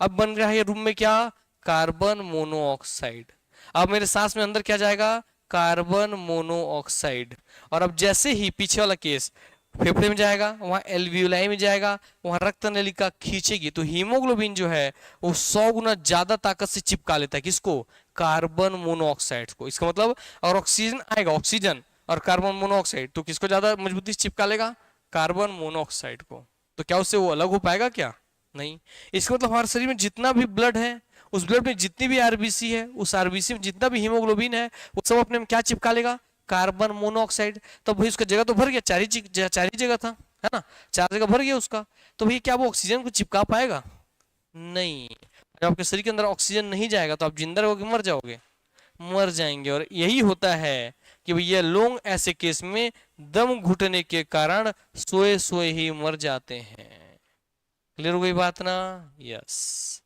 अब बन रहा है रूम में क्या, कार्बन मोनोऑक्साइड। अब मेरे सांस में अंदर क्या जाएगा, कार्बन मोनोऑक्साइड। और अब जैसे ही पीछे वाला केस, फेफड़े में जाएगा, वहां एल्वियोलाई में जाएगा, वहां रक्त नलिका खींचेगी, तो हीमोग्लोबिन जो है वो 100 गुना ज्यादा ताकत से चिपका लेता है, किसको, कार्बन मोनोऑक्साइड को। इसका मतलब और ऑक्सीजन आएगा, ऑक्सीजन और कार्बन मोनोऑक्साइड, तो किसको ज्यादा मजबूती से चिपका लेगा, कार्बन मोनोऑक्साइड को। तो क्या उससे वो अलग हो पाएगा क्या, नहीं। इसका मतलब हमारे शरीर में जितना भी ब्लड है, उस ब्लड में जितनी भी आरबीसी है, उस आरबीसी में जितना भी हीमोग्लोबिन है, वो सब अपने में क्या चिपका लेगा, कार्बन मोनोऑक्साइड। तो भाई उसका जगह तो भर गया, चार ही जगह था, है ना, 4 जगह भर गया उसका। तो भाई क्या वो ऑक्सीजन को चिपका पाएगा, नहीं। जब आपके शरीर के अंदर ऑक्सीजन नहीं जाएगा तो आप जिंदा रहोगे, मर जाओगे, मर जाएंगे। और यही होता है कि भैया लोग ऐसे केस में दम घुटने के कारण सोए सोए ही मर जाते हैं। क्लियर हो गई बात ना, यस।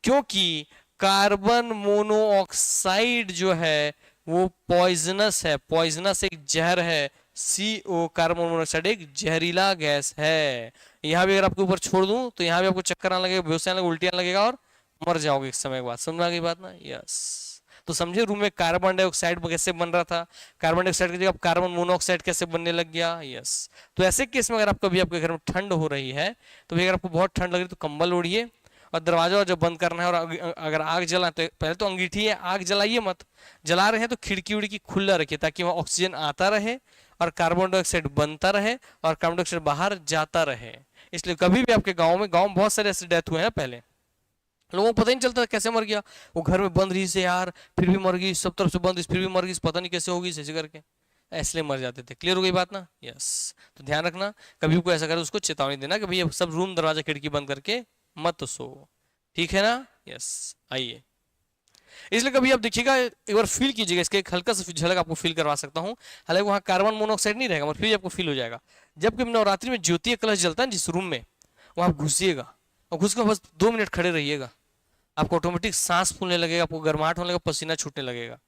क्योंकि कार्बन मोनोऑक्साइड जो है वो पॉइजनस है, पॉइजनस एक जहर है, CO कार्बन मोनोऑक्साइड एक जहरीला गैस है। यहाँ भी अगर आपके ऊपर छोड़ दूं तो यहाँ भी आपको चक्कर आने लगेगा, बेहोश आने लगेगा, उल्टी आने लगेगा और मर जाओगे एक समय के बाद। समझ में आ गई बात ना? यस। तो समझे रूम में कार्बन डाइऑक्साइड कैसे बन रहा था, कार्बन डाइऑक्साइड की जगह कार्बन मोनोऑक्साइड कैसे बनने लग गया। यस। तो ऐसे केस में अगर आपको भी आपके घर में ठंड हो रही है तो भी अगर आपको बहुत ठंड लग रही है तो कंबल ओढ़िए और दरवाजा जब बंद करना है और अगर आग जला तो पहले तो अंगीठी है, आग जलाइए मत। जला रहे हैं तो खिड़की उड़की खुला रखिए ताकि वहां ऑक्सीजन आता रहे और कार्बन डाइऑक्साइड बनता रहे और कार्बन डाइऑक्साइड बाहर जाता रहे। इसलिए कभी भी आपके गांव में बहुत सारे ऐसे डेथ हुए हैं पहले, लोगों को पता ही नहीं चलता कैसे मर गया, वो घर में बंद रही से यार फिर भी मर गई, सब तरफ से बंद फिर भी मर गई, पता नहीं कैसे होगी, ऐसे करके इसलिए मर जाते थे। क्लियर हो गई बात ना? यस। तो ध्यान रखना, कभी कोई ऐसा करे उसको चेतावनी देना कि भैया सब रूम दरवाजा खिड़की बंद करके मत सो। ठीक है ना? यस। आइए, इसलिए कभी आप देखिएगा, एक बार फील कीजिएगा, इसके एक हल्का सा झलक आपको फील करवा सकता हूँ। हालांकि वहाँ कार्बन मोनोऑक्साइड नहीं रहेगा मगर फिर आपको फील हो जाएगा। जब कभी नवरात्रि में ज्योति कलश जलता है जिस रूम में, वहां आप घुसिएगा और घुस कर बस 2 मिनट खड़े रहिएगा, आपको ऑटोमेटिक सांस फूलने लगेगा, आपको गर्माहट होने लगेगा, पसीना छूटने लगेगा।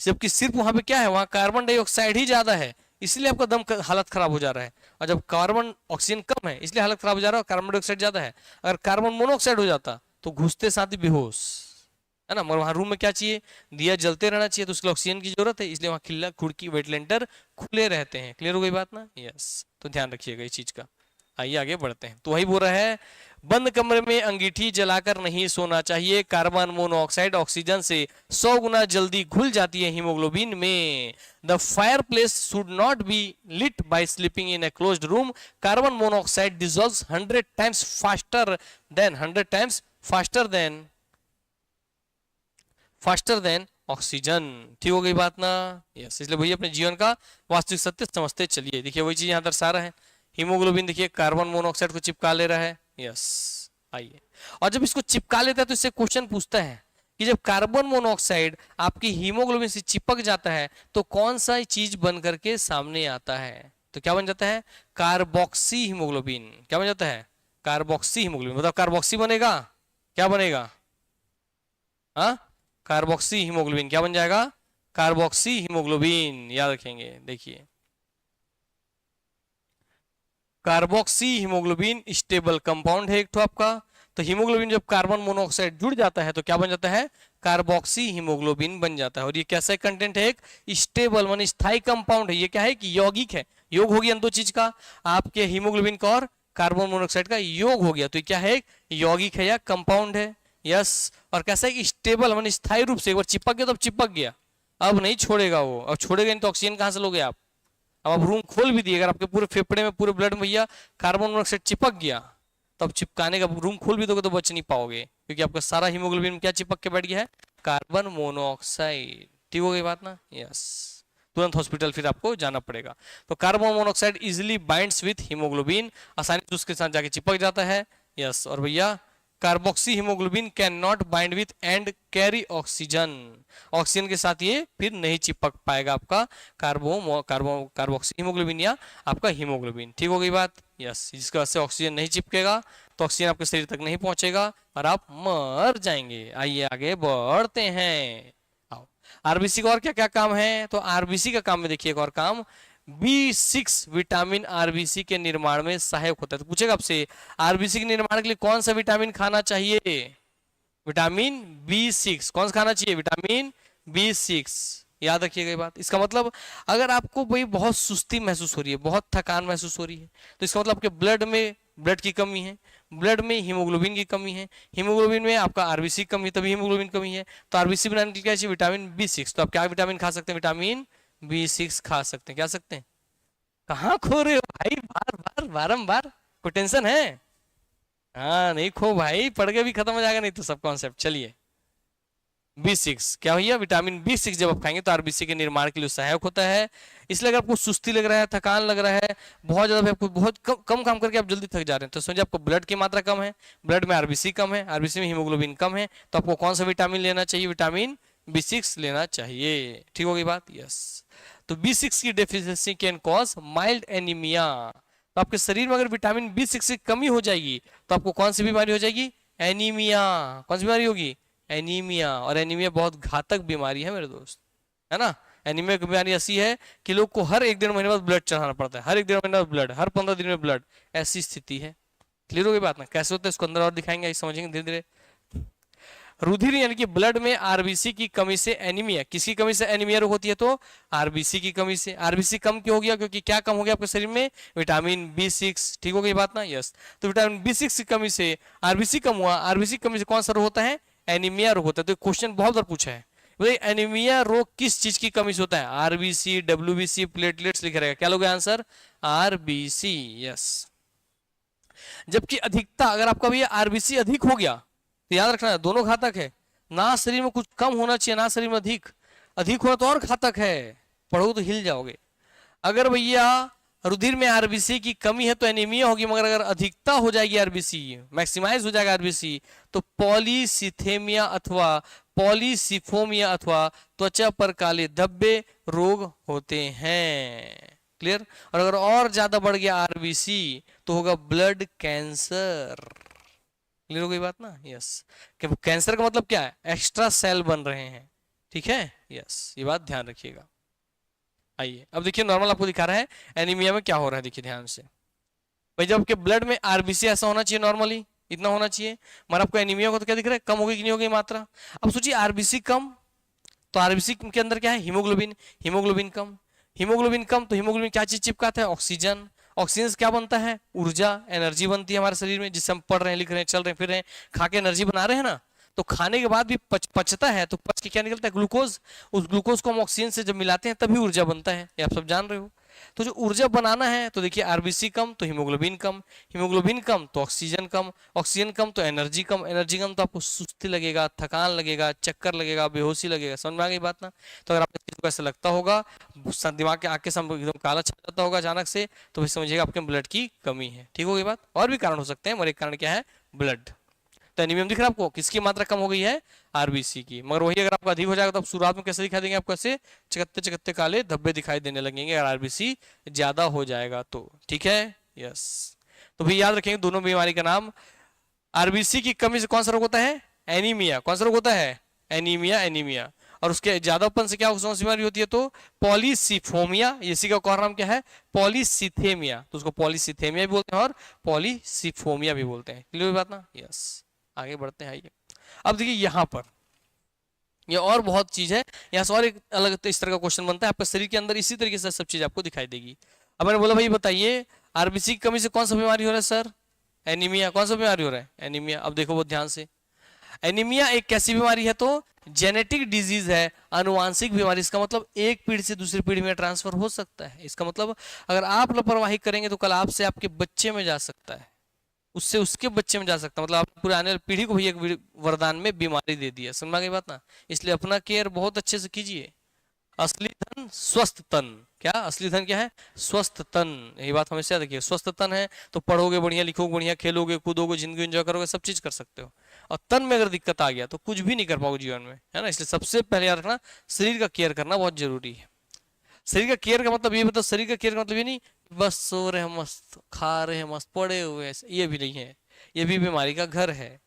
जबकि सिर्फ वहां पे क्या है, वहां कार्बन डाइऑक्साइड ही ज्यादा है, इसलिए आपका हालत खराब हो जा रहा है। और जब कार्बन ऑक्सीजन कम है इसलिए हालत खराब हो जा रहा है, और कार्बन डाइऑक्साइड ज्यादा है। अगर कार्बन मोनोऑक्साइड हो जाता तो घुसते साथ ही बेहोश, है ना? मगर वहां रूम में क्या चाहिए, दिया जलते रहना चाहिए, तो उसके लिए ऑक्सीजन की जरूरत है, इसलिए वहां खिल्ला खिड़की वेंटिलेटर खुले रहते हैं। क्लियर हो गई बात ना? यस। तो ध्यान रखिएगा इस चीज का। आइए आगे बढ़ते हैं। तो वही बोल रहा है, बंद कमरे में अंगीठी जलाकर नहीं सोना चाहिए, कार्बन मोनोऑक्साइड ऑक्सीजन से 100 गुना जल्दी घुल जाती है हीमोग्लोबिन में। The fireplace should not be lit by sleeping in a closed room, carbon monoxide dissolves 100 times faster than oxygen. ठीक हो गई बात ना? यस। इसलिए भैया अपने जीवन का वास्तविक सत्य समझते चलिए। देखिए वही चीज यहाँ दर्शा रहा है, हीमोग्लोबिन देखिए कार्बन मोनोऑक्साइड को चिपका ले रहा है। यस। आइए, और जब इसको चिपका लेता है तो इससे क्वेश्चन पूछता है कि जब कार्बन मोनोऑक्साइड आपकी हीमोग्लोबिन से चिपक जाता है तो कौन सा चीज बन करके सामने आता है? तो क्या बन जाता है? Carboxy haemoglobin. क्या बन जाता है? Carboxy haemoglobin. मतलब कार्बोक्सी बनेगा, क्या बनेगा? हाँ, कार्बोक्सी हीमोग्लोबिन क्या बन जाएगा? Carboxy haemoglobin. याद रखेंगे। देखिए, कार्बोक्सी हीमोग्लोबिन स्टेबल कंपाउंड है एक तो आपका। तो हीमोग्लोबिन जब कार्बन मोनोऑक्साइड जुड़ जाता है तो क्या बन जाता है? कार्बोक्सी हीमोग्लोबिन बन जाता है। और ये कैसा कंटेंट है? एक स्टेबल मान स्थायी कंपाउंड है। ये क्या है कि यौगिक है, योग हो गया दो चीज का, आपके हीमोग्लोबिन का और कार्बन मोनोऑक्साइड का योग हो गया, तो ये क्या है? यौगिक है या कंपाउंड है। यस। और कैसा है कि स्टेबल मान स्थायी रूप से, एक बार चिपक गया तो अब चिपक गया, अब नहीं छोड़ेगा वो। अब छोड़ेगा नहीं तो ऑक्सीजन कहां से लोगे आप? अब आप रूम खोल भी दिए, अगर आपके पूरे फेफड़े में पूरे ब्लड में भैया कार्बन मोनोऑक्साइड चिपक गया तो अब चिपकाने का रूम खोल भी दोगे तो बच नहीं पाओगे, क्योंकि आपका सारा हीमोग्लोबिन में क्या चिपक के बैठ गया है? Carbon monoxide. ठीक हो गई बात ना? यस। तुरंत हॉस्पिटल फिर आपको जाना पड़ेगा। तो carbon monoxide easily binds with haemoglobin, आसानी से उसके साथ जाके चिपक जाता है। यस। और भैया carboxy haemoglobin can not bind with and carry oxygen, oxygen के साथ ये फिर नहीं चिपक पाएगा आपका कार्बोक्सी हीमोग्लोबिन या आपका हीमोग्लोबिन। ठीक हो गई बात? यस। जिसका से ऑक्सीजन नहीं चिपकेगा तो ऑक्सीजन आपके शरीर तक नहीं पहुंचेगा और आप मर जाएंगे। आइए आगे बढ़ते हैं। आओ, आरबीसी का और क्या क्या काम है? तो आरबीसी का काम में देखिए एक और काम, B6 विटामिन आरबीसी के निर्माण में सहायक होता है। तो पूछेगा आपसे आरबीसी के निर्माण के लिए कौन सा विटामिन खाना चाहिए? विटामिन B6 कौन सा खाना चाहिए? Vitamin B6। याद रखिएगा ये बात। इसका मतलब अगर आपको भाई बहुत सुस्ती महसूस हो रही है, बहुत थकान महसूस हो रही है, तो इसका मतलब आपके ब्लड में ब्लड की कमी है, ब्लड में हीमोग्लोबिन की कमी है, हीमोग्लोबिन में आपका आरबीसी कमी है, तभी हीमोग्लोबिन कमी है। तो आरबीसी बनाने के लिए क्या चाहिए? Vitamin B6। तो आप क्या विटामिन खा सकते हैं? विटामिन B6 खा सकते हैं। क्या सकते हैं? कहाँ खो रहे हो भाई? बार बार बारंबार कोई टेंशन है? हाँ नहीं खो भाई, पढ़ के भी खत्म हो जाएगा नहीं तो सब कॉन्सेप्ट। चलिए, B6 क्या भैया? विटामिन B6 जब आप खाएंगे तो आरबीसी के निर्माण के लिए सहायक होता है। इसलिए अगर आपको सुस्ती लग रहा है, थकान लग रहा है, बहुत ज्यादा, आपको बहुत कम काम करके आप जल्दी थक जा रहे हैं, तो समझिए आपको ब्लड की मात्रा कम है, ब्लड में आरबीसी कम है, आरबीसी में हीमोग्लोबिन कम है, तो आपको कौन सा विटामिन लेना चाहिए? विटामिन B6 लेना चाहिए। ठीक हो गई बात? यस। तो B6 की deficiency can cause mild anaemia. तो आपके शरीर में अगर विटामिन B6 की कमी हो जाएगी तो आपको कौन सी बीमारी हो जाएगी? एनीमिया। कौन सी बीमारी होगी? एनीमिया। और एनीमिया बहुत घातक बीमारी है मेरे दोस्त, है ना? एनीमिया की बीमारी ऐसी है कि लोग को हर एक 1.5 महीने बाद ब्लड चढ़ाना पड़ता है, हर एक 1.5 महीने बाद ब्लड, हर 15 दिन में ब्लड, ऐसी स्थिति है। क्लियर हो गई बात ना? कैसे होता है इसको अंदर और दिखाएंगे, समझेंगे धीरे धीरे। रुधिर यानी कि ब्लड में आरबीसी की कमी से एनीमिया, किसकी कमी से एनीमिया रोग होती है? तो आरबीसी की कमी से। आरबीसी कम क्यों हो गया? क्योंकि क्या कम हो गया आपके शरीर में? Vitamin B6। ठीक हो गई बात ना? यस। तो विटामिन B6 की कमी से आरबीसी कम हुआ, आरबीसी की कमी से कौन सा रोग होता है? एनीमिया रोग होता है। तो क्वेश्चन बहुत बार पूछा है, बोले एनीमिया रोग किस चीज की कमी से होता है? आरबीसी, डब्ल्यूबीसी, प्लेटलेट्स लिखा रहेगा। क्या लोगे आंसर? आरबीसी। यस। जबकि अधिकता, अगर आपका भी आरबीसी अधिक हो गया तो याद रखना है दोनों घातक है ना। शरीर में कुछ कम होना चाहिए ना शरीर में अधिक, अधिक होना तो और घातक है, पढ़ो तो हिल जाओगे। अगर भैया रुधिर में आरबीसी की कमी है तो एनीमिया होगी, मगर अगर अधिकता हो जाएगी आरबीसी, मैक्सिमाइज हो जाएगा आरबीसी, तो पॉलीसिथेमिया अथवा पॉलीसिफोमिया अथवा त्वचा पर काले धब्बे रोग होते हैं। क्लियर? और अगर और ज्यादा बढ़ गया आरबीसी तो होगा ब्लड कैंसर। क्लियर हो गई बात ना? यस। कैंसर का मतलब क्या है? एक्स्ट्रा सेल बन रहे हैं। ठीक है? यस, ये बात ध्यान रखिएगा। आइए अब देखिए, नॉर्मल आपको दिखा रहा है एनीमिया में क्या हो रहा है। देखिए ध्यान से भाई, जब आपके ब्लड में आरबीसी ऐसा होना चाहिए, नॉर्मली इतना होना चाहिए, मगर आपको एनीमिया को तो क्या दिख रहा है? कम होगी कि नहीं होगी मात्रा? अब सोचिए आरबीसी कम, तो आरबीसी के अंदर क्या है? हीमोग्लोबिन। हीमोग्लोबिन कम, हीमोग्लोबिन कम, तो हीमोग्लोबिन क्या चीज चिपकाता है? ऑक्सीजन। ऑक्सीजन से क्या बनता है? ऊर्जा, एनर्जी बनती है हमारे शरीर में, जिससे हम पढ़ रहे हैं, लिख रहे हैं, चल रहे हैं, फिर रहे हैं, खा के एनर्जी बना रहे हैं ना। तो खाने के बाद भी पचता है, तो पच के क्या निकलता है? ग्लूकोज। उस ग्लूकोज को हम ऑक्सीजन से जब मिलाते हैं तभी ऊर्जा बनता है, ये आप सब जान रहे हो। तो जो ऊर्जा बनाना है, तो देखिए आरबीसी कम तो हीमोग्लोबिन कम, हीमोग्लोबिन कम तो ऑक्सीजन कम, ऑक्सीजन कम तो एनर्जी कम, एनर्जी कम तो आपको सुस्ती लगेगा, थकान लगेगा, चक्कर लगेगा, बेहोशी लगेगा। समझ में आ गई बात ना? तो अगर आपको चीज को ऐसा लगता होगा, दिमाग के आंखें एकदम काला छा जाता होगा अचानक से, तो फिर समझिएगा आपके ब्लड की कमी है। ठीक हो गई बात? और भी कारण हो सकते हैं, मगर एक कारण क्या है? ब्लड। तो एनीमिया दिख रहा है आपको, किसकी मात्रा कम हो गई है? आरबीसी की। मगर वही अगर आपका अधिक हो जाएगा तो आप शुरुआत में कैसे दिखा देंगे? आपको ऐसे चकत्ते चकत्ते काले धब्बे दिखाई देने लगेंगे अगर आरबीसी ज्यादा हो जाएगा तो। ठीक है? यस। तो भाई याद रखेंगे दोनों बीमारी का नाम। आरबीसी की कमी से कौन सा रोग होता है? एनीमिया। कौन सा रोग होता है? एनीमिया। एनीमिया। और उसके ज्यादापन से क्या कौन सी बीमारी होती है? तो पॉलीसिफोमिया। इसी का और नाम क्या है? पॉलीसिथेमिया। तो उसको पॉलीसिथेमिया भी बोलते हैं और पॉलीसिफोमिया भी बोलते हैं। क्लियर बात ना? यस। आगे बढ़ते हैं। आइए अब देखिए यहां पर ये और बहुत चीज है, यहाँ से और एक अलग इस तरह का क्वेश्चन बनता है आपके शरीर के अंदर, इसी तरीके से सब चीज आपको दिखाई देगी। अब मैंने बोला भाई बताइए आरबीसी की कमी से कौन सा बीमारी हो रहा है सर? एनीमिया। कौन सा बीमारी हो रहा है? एनीमिया। अब देखो बहुत ध्यान से, एनीमिया एक कैसी बीमारी है? तो जेनेटिक डिजीज है, अनुवांशिक बीमारी। इसका मतलब एक पीढ़ी से दूसरी पीढ़ी में ट्रांसफर हो सकता है। इसका मतलब अगर आप लापरवाही करेंगे तो कल आपसे आपके बच्चे में जा सकता है, उससे उसके बच्चे में जा सकता है। मतलब आप पूरे आने वाली पीढ़ी को भी एक वरदान में बीमारी दे दी है। समझ गई बात ना? इसलिए अपना केयर बहुत अच्छे से कीजिए। असली धन स्वस्थ तन। क्या असली धन क्या है? स्वस्थ तन। यही बात हमेशा याद रखिए। स्वस्थ तन है तो पढ़ोगे बढ़िया, लिखोगे बढ़िया, खेलोगे कूदोगे, जिंदगी एंजॉय करोगे, सब चीज कर सकते हो। और तन में अगर दिक्कत आ गया तो कुछ भी नहीं कर पाओगे जीवन में, है ना? इसलिए सबसे पहले याद रखना शरीर का केयर करना बहुत जरूरी है। शरीर का केयर का मतलब ये मतलब, शरीर का केयर का मतलब ये नहीं बस सो रहे हैं मस्त, खा रहे हैं मस्त, पड़े हुए हैं, ये भी नहीं है। ये भी बीमारी का घर है।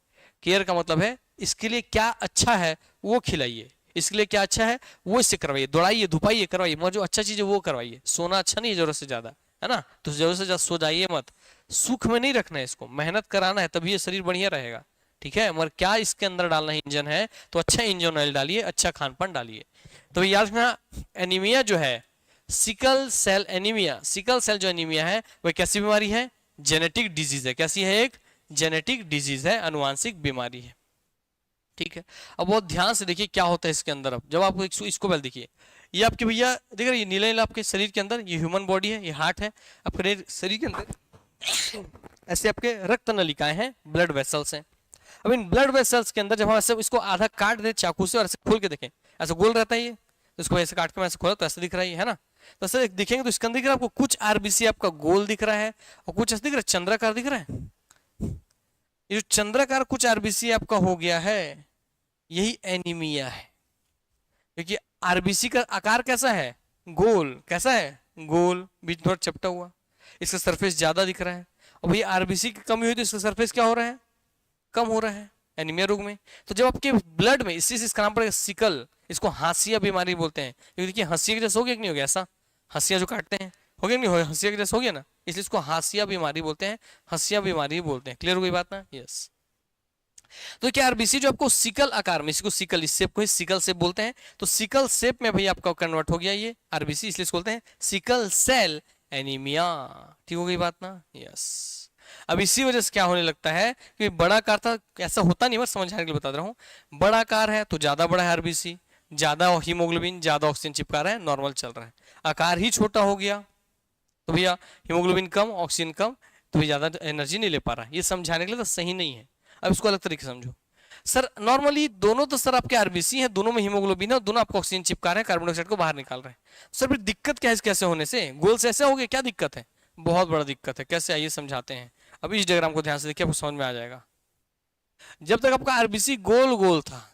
केयर का मतलब है इसके लिए क्या अच्छा है वो खिलाइए, इसके लिए क्या अच्छा है वो इससे करवाइए, दौड़ाइए, धुपाइए, करवाइए, मगर जो अच्छा चीज है वो करवाइए। सोना अच्छा नहीं है जरूरत से ज्यादा, है ना? तो जरूरत से ज्यादा सो जाइए मत। सुख में नहीं रखना है इसको, मेहनत कराना है, तभी ये शरीर बढ़िया रहेगा। ठीक है? मगर क्या इसके अंदर डालना है? इंजन है तो अच्छा इंजन ऑयल डालिए, अच्छा खान पान डालिए। तो याद रखना एनीमिया जो है, sickle cell anaemia, sickle cell जो एनीमिया है वह कैसी बीमारी है? जेनेटिक डिजीज है। कैसी है? एक जेनेटिक डिजीज है, अनुवांशिक बीमारी है। ठीक है? अब बहुत ध्यान से देखिए क्या होता है इसके अंदर। अब जब आप इसको पहले देखिए, ये आपके भैया देख रहे, ये नीला नीला आपके शरीर के अंदर, ये ह्यूमन बॉडी है, ये हार्ट है। आपके शरीर के अंदर ऐसे आपके रक्त नलिकाएं हैं, ब्लड वेसल्स हैं। अब इन ब्लड वेसल्स के अंदर जब हम ऐसे इसको आधा काट दे चाकू से और ऐसे खोल के देखें, ऐसा गोल रहता है ये, तो इसको ऐसे काट के मैं ऐसे खोला तो ऐसा दिख रहा है ना? तो ऐसे दिखेंगे तो इसके अंदर दिख रहा है आपको कुछ आरबीसी आपका गोल दिख रहा है और कुछ ऐसा दिख रहा है चंद्राकार दिख रहा है। ये जो चंद्राकार कुछ आरबीसी आपका हो गया है, यही एनीमिया है। क्योंकि आरबीसी का आकार कैसा है? गोल। कैसा है? गोल, बीच थोड़ा चपटा हुआ, इसका सरफेस ज्यादा दिख रहा है। और भाई आरबीसी की कमी हुई तो इसका सरफेस क्या हो रहा है? कम हो रहा है। एनीमिया रोग में। तो जब आपके ब्लड में इसका नाम पड़ेगा सिकल, इसको हांसिया बीमारी बोलते हैं, क्योंकि देखिए हंसिया के जैसा हो गया कि नहीं हो गया, ऐसा हंसिया जो काटते हैं हो गया नहीं हो, हंसिया के जैसा हो गया ना, इसलिए इसको हांसिया बीमारी बोलते हैं, हंसिया बीमारी बोलते हैं। क्लियर हो गई बात ना? यस। तो क्या आरबीसी जो आपको सिकल आकार में, इसको सिकल, इस शेप को ही सिकल शेप बोलते हैं, तो सिकल शेप में भाई आपका कन्वर्ट हो गया ये आरबीसी, इसलिए इसको बोलते हैं सिकल सेल एनीमिया। ठीक हो गई बात ना? यस। अब इसी वजह से क्या होने लगता है कि बड़ा आकार था, ऐसा होता नहीं, मैं समझाने के लिए बता रहा हूं, बड़ा आकार है तो ज्यादा बड़ा है आरबीसी, ज्यादा हीमोग्लोबिन, ज्यादा ऑक्सीजन चिपका रहा है, नॉर्मल चल रहा है। आकार ही छोटा हो गया तो भैया हीमोग्लोबिन कम, ऑक्सीजन कम, तो भी ज्यादा एनर्जी नहीं ले पा रहा है। ये समझाने के लिए तो सही नहीं है। अब इसको अलग तरीके से समझो सर, नॉर्मली दोनों तो सर आपके आरबीसी हैं, दोनों में हीमोग्लोबिन है, दोनों आपको ऑक्सीजन चिपका रहे हैं, कार्बन डाइऑक्साइड को बाहर निकाल रहे हैं। सर फिर दिक्कत क्या है इसके ऐसे होने से? गोल से ऐसे हो गए, क्या दिक्कत है? बहुत बड़ा दिक्कत है। कैसे, आइए समझाते हैं। अब इस डायग्राम को ध्यान से देखिए, आपको समझ में आ जाएगा। जब तक आपका आरबीसी गोल गोल था,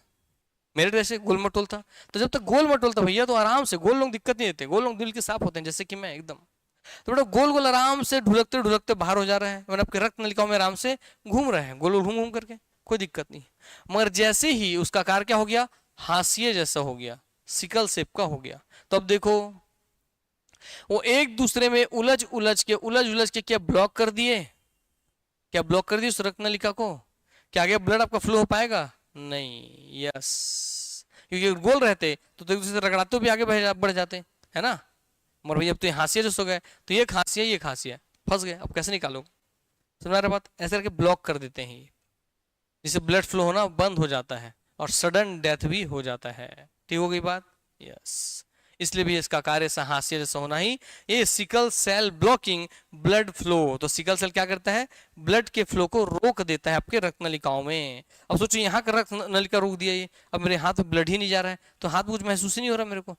मेरे जैसे गोल मटोल था, तो जब तक गोल मटोल था भैया तो आराम से, गोल लोग दिक्कत नहीं देते, गोल लोग दिल के साफ होते हैं, जैसे कि मैं एकदम, तो बेटा गोल गोल आराम से ढुलकते ढुलकते बाहर हो जा रहा है, मतलब आपके रक्त नलिकाओं में आराम से घूम रहे हैं, गोल गोल घूम घूम करके, कोई दिक्कत नहीं। मगर जैसे ही उसका आकार क्या हो गया, हाशिए जैसा हो गया, सिकल शेप का हो गया, तो अब देखो वो एक दूसरे में उलझ उलझ के क्या ब्लॉक कर दिए, क्या ब्लॉक कर दिए उस रक्त नलिका को? क्या आगे ब्लड आपका फ्लो हो पाएगा? नहीं। यस, क्योंकि गोल रहते तो एक दूसरे से रगड़ाते भी आगे बढ़ जाते, है ना? मगर भैया अब तो हाशिया जो सो गए, तो ये खांसिया ये खांसिया, फंस गए, अब कैसे निकालोगे? समझ रहा बात? ऐसे करके ब्लॉक कर देते हैं, जिससे ब्लड फ्लो होना बंद हो जाता है और सडन डेथ भी हो जाता है। ठीक हो गई बात? यस। इसलिए भी इसका कार्य हाशिया जैसा होना ही, ये sickle cell blocking blood flow. तो सिकल सेल क्या करता है, ब्लड के फ्लो को रोक देता है आपके रक्त नलिकाओं में। अब सोचो यहाँ का रक्त नलिका रोक दिया ये, अब मेरे हाथ में ब्लड ही नहीं जा रहा है, तो हाथ कुछ महसूस ही नहीं हो रहा मेरे को,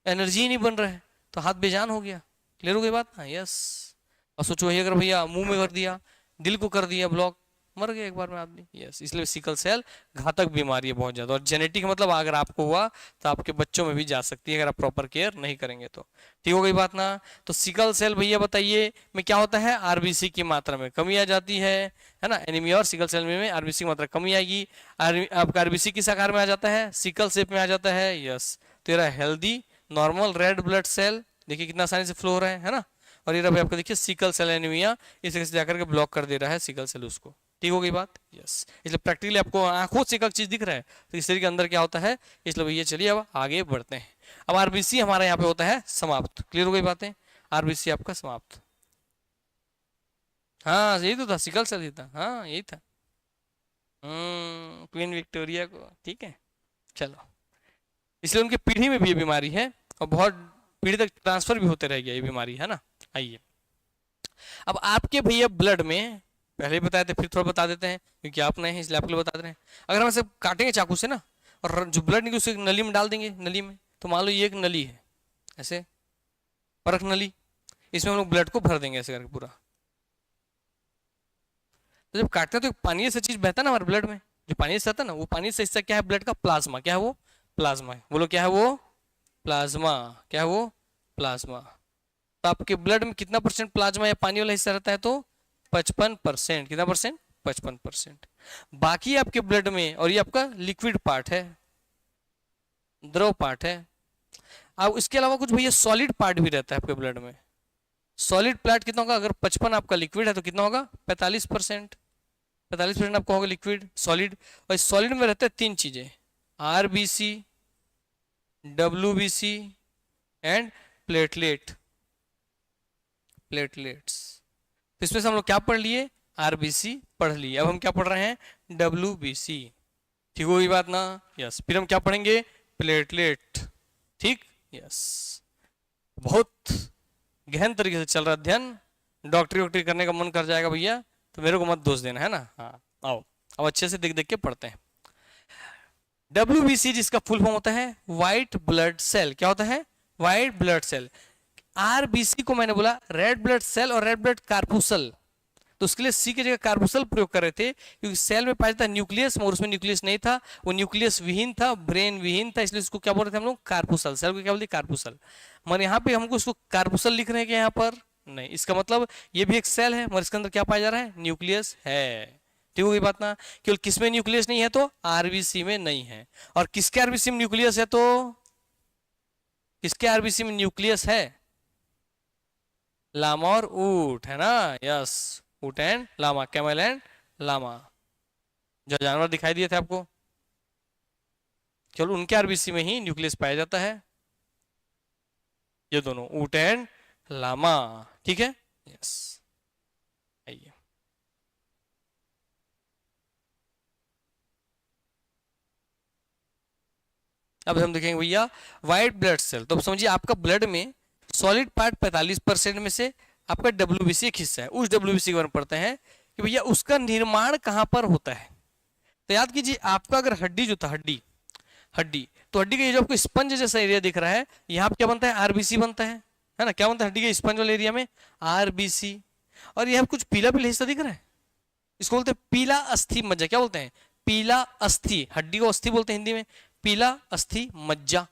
एनर्जी ही नहीं बन रहा है, तो हाथ बेजान हो गया। क्लियर हो गई बात? हाँ, यस। और सोचो अगर भैया मुंह में कर दिया, दिल को कर दिया ब्लॉक, मर गया एक बार में आदमी। यस, इसलिए सिकल सेल घातक बीमारी है बहुत ज्यादा, और जेनेटिक मतलब अगर आपको हुआ तो आपके बच्चों में भी जा सकती है अगर आप प्रॉपर केयर नहीं करेंगे तो। ठीक हो गई बात ना? तो सिकल सेल भैया बताइए में क्या होता है, आरबीसी की मात्रा में कमी आ जाती है ना? एनीमिया और सिकल सेल में आरबीसी की मात्रा कमी आएगी। आपका आरबीसी किस आकार में आ जाता है, सिकल शेप में आ जाता है। यस, तेरा healthy normal red blood cell देखिए कितना आसानी से फ्लो हो रहा है ना? और ये रहा आपको देखिए सिकल सेल एनीमिया, इस तरह से जाकर के ब्लॉक कर दे रहा है सिकल सेल उसको। ठीक हो गई बात? यस। इसलिए प्रैक्टिकली आपको आंखों से एक चीज दिख रहा है, तो इस तरीके के अंदर क्या होता है, इसलिए भैया चलिए अब आगे बढ़ते हैं। अब आरबीसी हमारा यहाँ पे होता है समाप्त। क्लियर हो गई बातें? आरबीसी आपका समाप्त। हाँ यही तो था, सिकल सेल ही था, हाँ यही था। क्वीन विक्टोरिया को, ठीक है चलो। इसलिए उनकी पीढ़ी में भी ये बीमारी है और बहुत पीढ़ी तक ट्रांसफर भी होते रह गया ये बीमारी, है ना? आइए अब आपके भैया ब्लड में, पहले ही बताए थे फिर थोड़ा बता देते हैं क्योंकि आप नए हैं इसलिए आपके लिए बता रहे हैं। अगर हम ऐसे काटेंगे चाकू से ना और जो ब्लड निकले उसे नली में डाल देंगे, नली में, तो मान लो ये एक नली है, ऐसे परख नली, इसमें हम लोग ब्लड को भर देंगे ऐसे करके पूरा। तो जब काटते हैं तो पानी से चीज बहता है ना हमारे ब्लड में, जो पानी से आता है ना, वो पानी से हिस्सा क्या है ब्लड का, प्लाज्मा। क्या है वो? प्लाज्मा है। बोलो क्या है वो? प्लाज्मा। क्या है वो? प्लाज्मा। तो आपके ब्लड में कितना परसेंट प्लाज्मा या पानी वाला हिस्सा रहता है? तो 55%। कितना परसेंट? 55%। बाकी आपके ब्लड में, और ये आपका लिक्विड पार्ट है, द्रव पार्ट है। अब इसके अलावा कुछ भैया सॉलिड पार्ट भी रहता है आपके ब्लड में। सॉलिड पार्ट कितना होगा? अगर 55 आपका लिक्विड है तो कितना होगा? 45%। 45% आपका होगा लिक्विड सॉलिड। और इस सॉलिड में रहते हैं तीन चीजें, RBC, WBC and platelet, platelets. तो इसमें से हम लोग क्या पढ़ लिए? आरबीसी पढ़ लिए। अब हम क्या पढ़ रहे हैं? डब्ल्यूबीसी। ठीक होगी बात ना? यस। फिर हम क्या पढ़ेंगे? प्लेटलेट। ठीक, यस। बहुत गहन तरीके से चल रहा अध्ययन, डॉक्टरी वॉक्टरी करने का मन कर जाएगा भैया तो मेरे को मत दोष देना, है ना? हाँ आओ अब अच्छे से देख देख के पढ़ते हैं। WBC जिसका फुल फॉर्म होता है व्हाइट ब्लड सेल। क्या होता है? White blood cell. RBC को मैंने बोला रेड ब्लड सेल और रेड ब्लड कार्पुसल, तो उसके लिए सी की जगह कार्पुसल प्रयोग कर रहे थे क्योंकि सेल में पाया जाता है न्यूक्लियस, मगर उसमें न्यूक्लियस नहीं था, वो न्यूक्लियस विहीन था, ब्रेन विहीन था, इसलिए उसको क्या बोल रहे थे हम लोग? कार्पुसल। सेल को क्या बोलते? कार्पुसल। मगर यहाँ पे हमको उसको कार्पुसल लिख रहे हैं क्या यहाँ पर? नहीं। इसका मतलब ये भी एक सेल है मगर इसके अंदर क्या पाया जा रहा है? न्यूक्लियस है। ठीक हो गई बात ना। केवल किसमें न्यूक्लियस नहीं है तो आरबीसी में नहीं है। और किसके आरबीसी में न्यूक्लियस है तो किसके आरबीसी में न्यूक्लियस है? लामा और ऊंट, है ना। यस, ऊंट and llama, camel and llama, जो जानवर दिखाई दिए थे आपको, केवल उनके आरबीसी में ही न्यूक्लियस पाया जाता है, ये दोनों ऊंट एंड लामा। ठीक है, यस। आइए, अब हम देखेंगे भैया व्हाइट ब्लड सेल। तो अब समझिए आपका ब्लड में सॉलिड पार्ट 45% में से आपका डब्ल्यूबीसी एक हिस्सा है। उस डब्ल्यूबीसी के बारे में पढ़ते हैं कि भैया उसका निर्माण कहां पर होता है। तो याद कीजिए, आपका अगर हड्डी जो था, हड्डी हड्डी तो हड्डी का ये जो आपको स्पंज जैसा एरिया दिख रहा है, यहाँ पे क्या बनता है? आरबीसी बनता है ना। क्या बनता है हड्डी के स्पंज वाले एरिया में? आरबीसी। और यहाँ कुछ पीला पीला हिस्सा दिख रहा है, इसको बोलते हैं पीला अस्थि मज्जा। क्या बोलते हैं? पीला अस्थि। हड्डी को अस्थि बोलते हैं हिंदी में, पीला अस्थि मज्जा।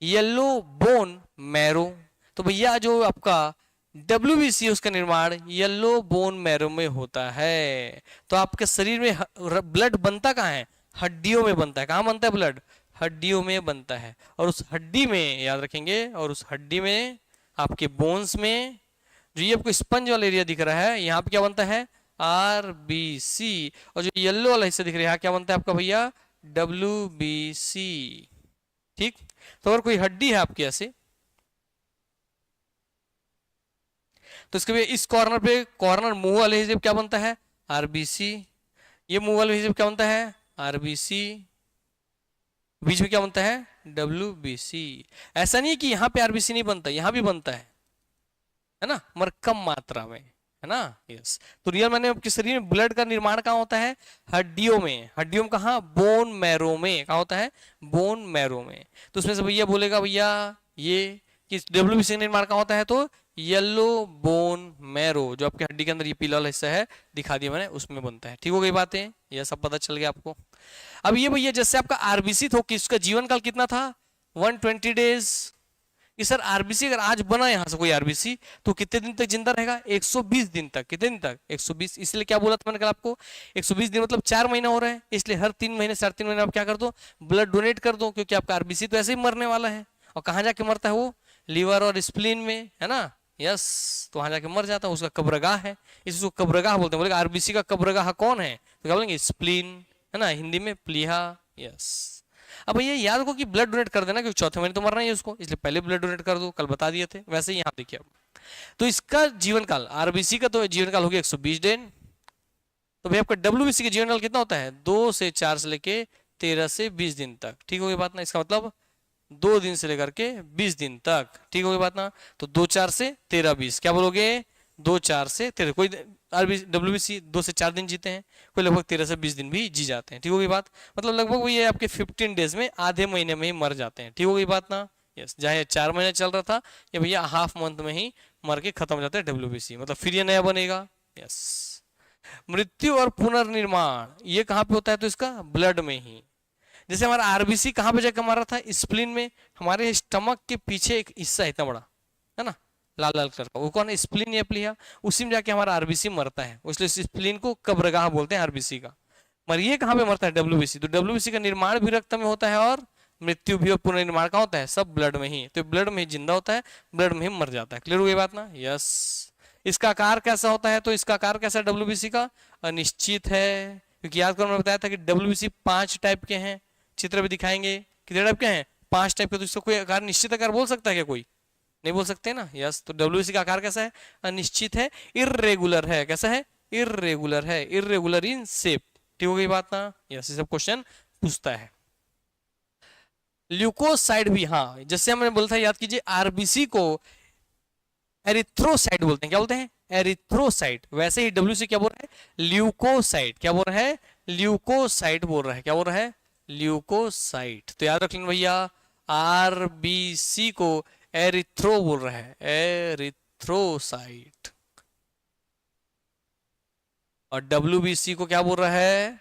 Yellow bone marrow. तो भैया जो आपका डब्ल्यूबीसी उसका निर्माण येलो बोन मैरो में होता है। तो आपके शरीर में ब्लड बनता कहाँ है? हड्डियों में बनता है। कहाँ बनता है ब्लड? हड्डियों में बनता है। और उस हड्डी में, याद रखेंगे, और उस हड्डी में आपके बोन्स में जो ये आपको स्पंज वाला एरिया दिख रहा है, यहाँ पे क्या बनता है? आरबीसी। और जो येलो वाला हिस्सा दिख रहा है, यहाँ क्या बनता है आपका भैया? डब्ल्यूबीसी। ठीक। तो अगर कोई हड्डी है आपकी ऐसे, तो इसके इस कॉर्नर पे, कॉर्नर मुंह वाले हिस्से क्या बनता है? आरबीसी। ये मुंह वाले हिस्से क्या बनता है? आरबीसी। बीच में क्या बनता है? डब्ल्यूबीसी। ऐसा नहीं है कि यहाँ पे आरबीसी नहीं बनता, यहाँ भी बनता है ना, मगर कम मात्रा में, है ना। यस। तो रियल मैंने आपके शरीर में ब्लड का निर्माण कहाँ होता है? हड्डियों में। हड्डियों में कहाँ? बोन मैरो में। कहाँ होता है? बोन मैरो में। तो उसमें से भैया बोलेगा भैया ये कि डब्ल्यूबीसी का निर्माण कहाँ होता है? तो येलो बोन मैरो, जो आपके हड्डी के अंदर ये पीला वाला हिस्सा है, दिखा दिया मैंने, उसमें बनता है। ठीक हो गई बातें, यह सब पता चल गया आपको। अब ये भैया जैसे आपका आरबीसी था कि इसका जीवन काल कितना था? 120 डेज। कि सर आरबीसी अगर आज बना यहाँ से कोई आरबीसी तो कितने दिन तक जिंदा रहेगा? 120 दिन तक। कितने दिन तक? 120। इसलिए क्या बोला था मैंने कल आपको? 120 दिन मतलब 4 महीना हो रहा है, इसलिए हर 3 महीने 3.5 महीने आप क्या कर दो? ब्लड डोनेट कर दो, क्योंकि आपका आरबीसी तो ऐसे ही मरने वाला है। और कहाँ जाके मरता है वो? लीवर और स्प्लीन में, है ना। यस। तो वहां जाके मर जाता है, उसका कब्रगाह है, इसको कब्रगाह बोलते हैं। बोलेगा आरबीसी का कब्रगाह कौन है? तो क्या बोलेंगे? स्प्लीन, है ना, हिंदी में प्लीहा। यस। अब ये याद रखो कि ब्लड डोनेट कर देना, क्योंकि चौथे महीने तो मरना ही है उसको, इसलिए पहले ब्लड डोनेट कर दो, कल बता दिए थे। वैसे ही यहाँ देखिए अब, तो इसका जीवन काल, आरबीसी का तो जीवन काल हो गया 120 दिन। तो भाई आपका डब्ल्यूबीसी का जीवन काल कितना होता है? 2 से 4 से लेके 13 से 20 दिन तक। ठीक हो गई बात ना। इसका मतलब 2 दिन से लेकर के 20 दिन तक। ठीक हो गई बात ना। तो 2 4 से 13 20, क्या बोलोगे? 2 4 से 13। कोई डब्ल्यूबीसी 2 से 4 दिन जीते हैं, कोई लगभग 13 से 20 दिन भी जी जाते हैं। ठीक हो गई बात। मतलब लगभग ये आपके 15 डेज में, आधे महीने में ही मर जाते हैं। ठीक हो गई बात ना। यस। चाहे 4 महीने चल रहा था, ये भैया हाफ मंथ में ही मर के खत्म हो जाता है डब्ल्यूबीसी, मतलब फिर ये नया बनेगा। यस। मृत्यु और पुनर्निर्माण ये कहाँ पे होता है? तो इसका ब्लड में ही। जैसे हमारा आरबीसी कहाँ पे जाकर मारा था? स्प्लीन में। हमारे स्टमक के पीछे एक हिस्सा इतना बड़ा, है ना, लाल लाल कलर का, वो कौन है? स्प्लीन या प्लीहा। उसी में जाके हमारा आरबीसी मरता है, इसलिए स्प्लीन को कब्रगाह बोलते हैं आरबीसी का। मगर ये कहाँ पे मरता है? डब्ल्यूबीसी। तो डब्ल्यूबीसी का निर्माण भी रक्त में होता है और मृत्यु भी और पुनर्निर्माण कहाँ होता है? सब ब्लड में ही। तो ब्लड में ही जिंदा होता है, ब्लड में ही मर जाता है। क्लियर हो गई बात ना। यस। इसका आकार कैसा होता है? तो इसका आकार कैसा है डब्ल्यूबीसी का? अनिश्चित है, क्योंकि याद करो मैंने बताया था कि डब्ल्यूबीसी 5 टाइप के हैं। चित्र भी दिखाएंगे कितने टाइप के हैं? 5 टाइप के। तो इसका कोई आकार, निश्चित आकार बोल सकता है क्या कोई? नहीं बोल सकते ना। यस। तो डब्ल्यूबीसी का आकार कैसा है? अनिश्चित है, इर्रेगुलर है। कैसा है? इर्रेगुलर है, इर्रेगुलर इन शेप। ठीक हो गई बात ना। यस। ये सब क्वेश्चन पूछता है। ल्यूकोसाइड भी, हाँ, जैसे हमने बोला था, याद कीजिए, आरबीसी को एरिथ्रोसाइट बोलते हैं। क्या बोलते हैं? एरिथ्रोसाइट। वैसे ही डब्ल्यूसी क्या बोल रहा है? ल्यूकोसाइट। क्या बोल रहा है? ल्यूकोसाइट बोल रहा है। क्या बोल रहा है? ल्यूकोसाइट। तो याद रख लेना भैया, आरबीसी को एरिथ्रो बोल रहा है, एरिथ्रोसाइट। और डब्ल्यूबीसी को क्या बोल रहा है?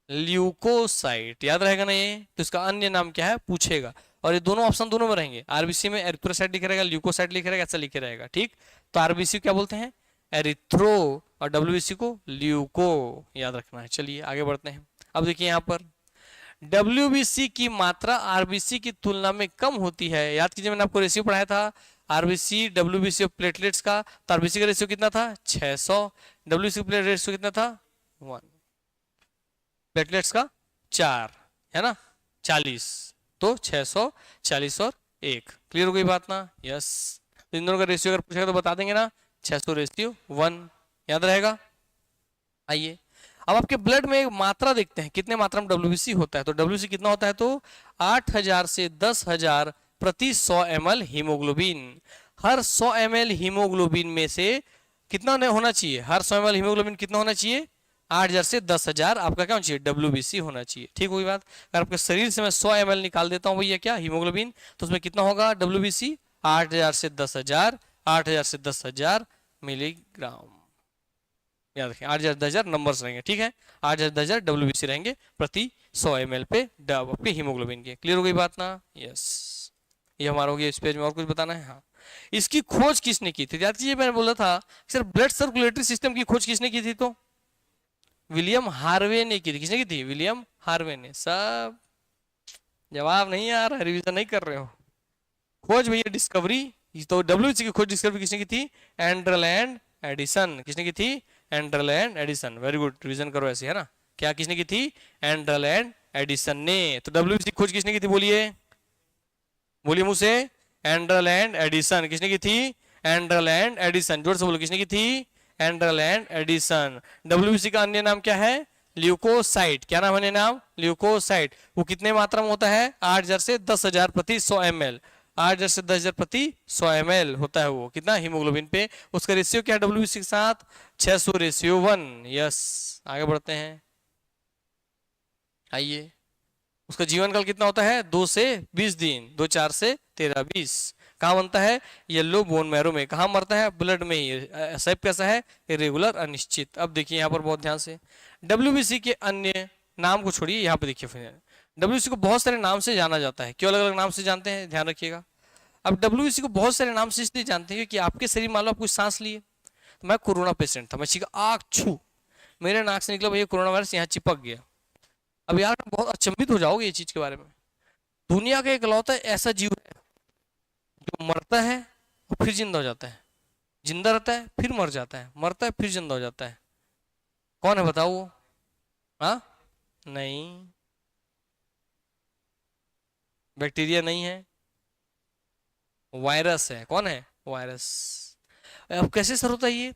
ल्यूकोसाइट। याद रहेगा ना ये। तो इसका अन्य नाम क्या है पूछेगा, और ये दोनों ऑप्शन दोनों में रहेंगे। आरबीसी में एरिथ्रोसाइट लिखे रहेगा, ल्यूकोसाइट लिखे रहेगा, ऐसा लिखे रहेगा। ठीक। तो आरबीसी क्या बोलते हैं? एरिथ्रो और डब्ल्यूबीसी को ल्यूको, याद रखना है। चलिए आगे बढ़ते हैं। अब देखिए यहाँ पर डब्ल्यूबीसी की मात्रा आरबीसी की तुलना में कम होती है। याद कीजिए मैंने आपको रेशियो पढ़ाया था आरबीसी डब्ल्यूबीसी और प्लेटलेट्स का, तो आरबीसी का रेशियो कितना था 600, डब्ल्यूबीसी का रेशियो कितना था 1, प्लेटलेट्स का 4 है ना 40, तो 600 40 और 1। क्लियर हो गई बात ना? यस। इन दोनों का रेशियो अगर पूछेगा तो बता देंगे ना 600 रेशियो 1, याद रहेगा। आइए अब आपके ब्लड में एक मात्रा देखते हैं कितने मात्रा में डब्ल्यूबीसी होता है। तो डब्ल्यूबीसी कितना होता है तो 8000 से 10,000 प्रति 100 ml हीमोग्लोबिन। हर 100 ml हीमोग्लोबिन में से कितना होना चाहिए, हर 100 ml हीमोग्लोबिन कितना होना चाहिए 8000 से 10,000 आपका क्या होना चाहिए डब्ल्यूबीसी होना चाहिए। ठीक होगी बात। अगर आपके शरीर से मैं 100 ml निकाल देता हूँ भैया क्या हीमोग्लोबिन, तो उसमें कितना होगा डब्ल्यूबीसी 8000 से 10,000, 8000 से 10,000 मिलीग्राम। याद रखें 8000 10,000 नंबर्स रहेंगे, ठीक है 8000 10,000 डब्ल्यूबीसी रहेंगे प्रति 100 ml पे आपके हीमोग्लोबिन के। क्लियर हो गई बात ना? यस। ये हमारा हो गया। इस पेज में और कुछ बताना है? हाँ, इसकी खोज किसने की थी? याद कीजिए मैंने बोला था सर ब्लड सर्कुलेटरी सिस्टम की खोज किसने की थी, तो विलियम हार्वे ने की थी। किसने की थी? विलियम हार्वे ने। सब जवाब नहीं आ रहा, रिवीजन नहीं कर रहे हो। खोज भैया डिस्कवरी, तो डब्ल्यूबीसी की खोज डिस्कवरी किसने की थी? एंडरलैंड एडिसन। किसने की थी? एंडरलैंड एडिसन। वेरी गुड, रिवीजन करो ऐसे है ना। क्या किसने की थी? एंडरलैंड एडिसन ने। तो डब्ल्यूबीसी खोज किसने की थी? बोलिए बोलिए मुझे से। एंडरलैंड एडिसन। किसने की थी? एंडरलैंड एडिसन। जोर से बोलो किसने की थी? एंडरलैंड एडिसन। डब्ल्यूबीसी का अन्य नाम क्या है? ल्यूकोसाइट। क्या नाम है अन्य नाम? ल्यूकोसाइट। वो कितने मात्रा में होता है? 8000 से 10,000 प्रति 100 ml। 8000 से 10,000 प्रति 100 ml होता है वो कितना हीमोग्लोबिन पे। उसका रेशियो क्या है डब्ल्यूबीसी के साथ? 600 रेशियो 1। यस, आगे बढ़ते हैं। आइए उसका जीवन काल कितना होता है? 2 से 20 दिन, 2 4 से 13 20। कहाँ बनता है? येलो बोन मैरो में। कहाँ मरता है? ब्लड में ही। शेप कैसा है? इरेगुलर अनिश्चित। अब देखिए यहाँ पर बहुत ध्यान से डब्ल्यूबीसी के अन्य नाम को छोड़िए, यहाँ पे देखिए फिर डब्ल्यूबीसी को बहुत सारे नाम से जाना जाता है। क्यों अलग अलग नाम से जानते हैं ध्यान रखिएगा। अब डब्ल्यूबीसी को बहुत सारे नाम से इसलिए जानते हैं कि आपके शरीर मान लो आप कुछ सांस लिए, तो मैं कोरोना पेशेंट था, मैं छींका आग छू, मेरे नाक से निकला भैया कोरोना वायरस यहाँ चिपक गया। अब यार बहुत अचंभित हो जाओगे ये चीज के बारे में। दुनिया का इकलौता ऐसा जीव है जो मरता है और फिर जिंदा हो जाता है, जिंदा रहता है फिर मर जाता है, मरता है फिर जिंदा हो जाता है। कौन है बताओ वो? हाँ नहीं, बैक्टीरिया नहीं है, वायरस है। कौन है? वायरस। अब कैसे सर होता है ये?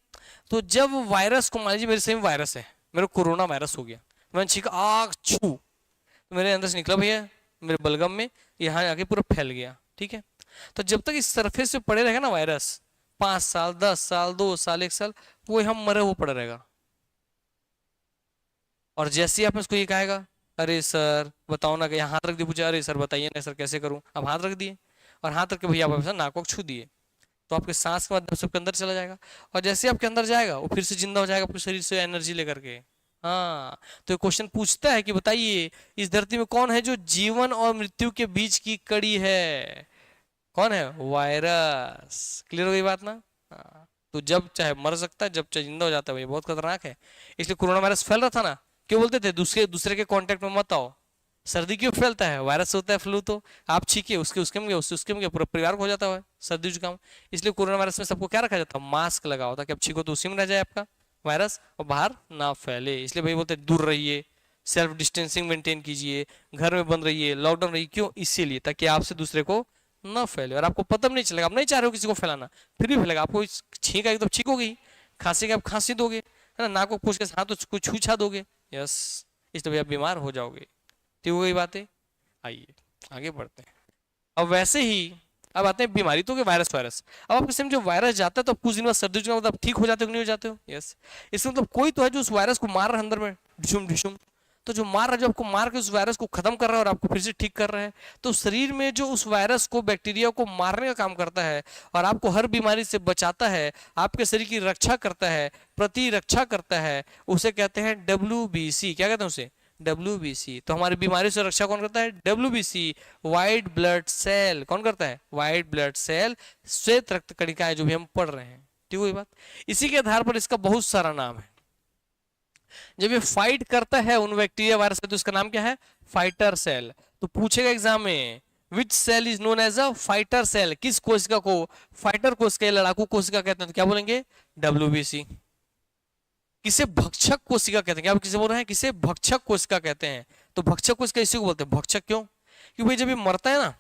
तो जब वायरस को मान लीजिए मेरे सही में वायरस है, मेरे को कोरोना वायरस हो गया, मैंने छींका आग छू, तो मेरे अंदर से निकला भैया मेरे बलगम में, यहाँ आके पूरा फैल गया। ठीक है, तो जब तक इस सरफेस पे पड़े रहेगा ना वायरस, 5 साल 10 साल 2 साल 1 साल, वो हम मरे वो पड़ा रहेगा। और जैसे ही आप इसको ये कहेगा अरे सर बताओ ना, यहाँ हाथ रख दिए, पूछा अरे सर बताइए ना सर कैसे करूं, अब हाथ रख दिए और हाथ रख के भैया आप नाक को छू दिए, तो आपके सांस के माध्यम से आपके अंदर चला जाएगा। और जैसे आपके अंदर जाएगा वो फिर से जिंदा हो जाएगा आपके शरीर से एनर्जी लेकर के। हाँ, तो क्वेश्चन पूछता है कि बताइए इस धरती में कौन है जो जीवन और मृत्यु के बीच की कड़ी है? कौन है? वायरस। क्लियर हो गई बात ना? हाँ, तो जब चाहे मर सकता है, जब चाहे जिंदा हो जाता है, ये बहुत खतरनाक है। इसलिए कोरोना वायरस फैल रहा था ना, क्यों बोलते थे दूसरे दूसरे के कांटेक्ट में मत आओ। सर्दी क्यों फैलता है? वायरस होता है फ्लू, तो आप छींके उसके उसके में गए, उससे उसके में गए, पूरा परिवार को हो जाता है सर्दी जुकाम। इसलिए कोरोना वायरस में सबको क्या रखा जाता है? मास्क लगा होता है कि अब छींको तो उसी में रह जाए आपका वायरस और बाहर ना फैले। इसलिए भाई बोलते दूर रहिए, सेल्फ डिस्टेंसिंग मेंटेन कीजिए, घर में बंद रहिए, लॉकडाउन रहिए। क्यों? इसीलिए ताकि आपसे दूसरे को ना फैले और आपको पता भी नहीं चलेगा। आप नहीं चाह रहे हो किसी को फैलाना, फिर भी फैलेगा। आपको छींक आएगी तो छींकोगे, खांसी का आप खांसी दोगे, है ना, नाक को पूछ के हाथ तो कुछ छू छा दोगे। यस, इसलिए आप बीमार हो जाओगे। ठीक हो गई बातें? आइए आगे बढ़ते हैं। अब वैसे ही अब आते हैं बीमारी तो वायरस। वायरस अब आपके समय जो वायरस जाता है तो कुछ दिन बाद सर्दी जुकाम मतलब ठीक हो जाते हो कि नहीं हो जाते हो? यस, इसमें मतलब कोई तो है जो उस वायरस को मार रहा है अंदर में, ढिशुम ढिशुम, तो जो मार रहा है, जो आपको मार के उस वायरस को खत्म कर रहा है और आपको फिर से ठीक कर रहा है। तो शरीर में जो उस वायरस को, बैक्टीरिया को मारने का काम करता है और आपको हर बीमारी से बचाता है, आपके शरीर की रक्षा करता है, प्रतिरक्षा करता है, उसे कहते हैं डब्ल्यूबीसी। क्या कहते हैं उसे? डब्ल्यूबीसी। तो हमारी बीमारी से रक्षा कौन करता है? WBC, white blood cell. कौन करता है? व्हाइट ब्लड सेल, श्वेत रक्त कणिकाएं, जो भी हम पढ़ रहे हैं। ठीक है ये बात। इसी के आधार पर इसका बहुत सारा नाम है। जब ये फाइट करता है उन बैक्टीरिया वायरस से तो इसका नाम क्या है, फाइटर सेल। तो पूछेगा एग्जाम में which cell is known as a fighter cell, किस कोशिका को फाइटर कोशिका, लड़ाकू कोशिका कहते हैं, तो क्या बोलेंगे, WBC। किसे भक्षक कोशिका कहते हैं, क्या आप किसे बोल रहे हैं, किसे भक्षक कोशिका कहते हैं, तो भक्षक कोशिका इसी को बोलते हैं, भक्षक क्यों, क्योंकि भाई जब ये मरता है ना,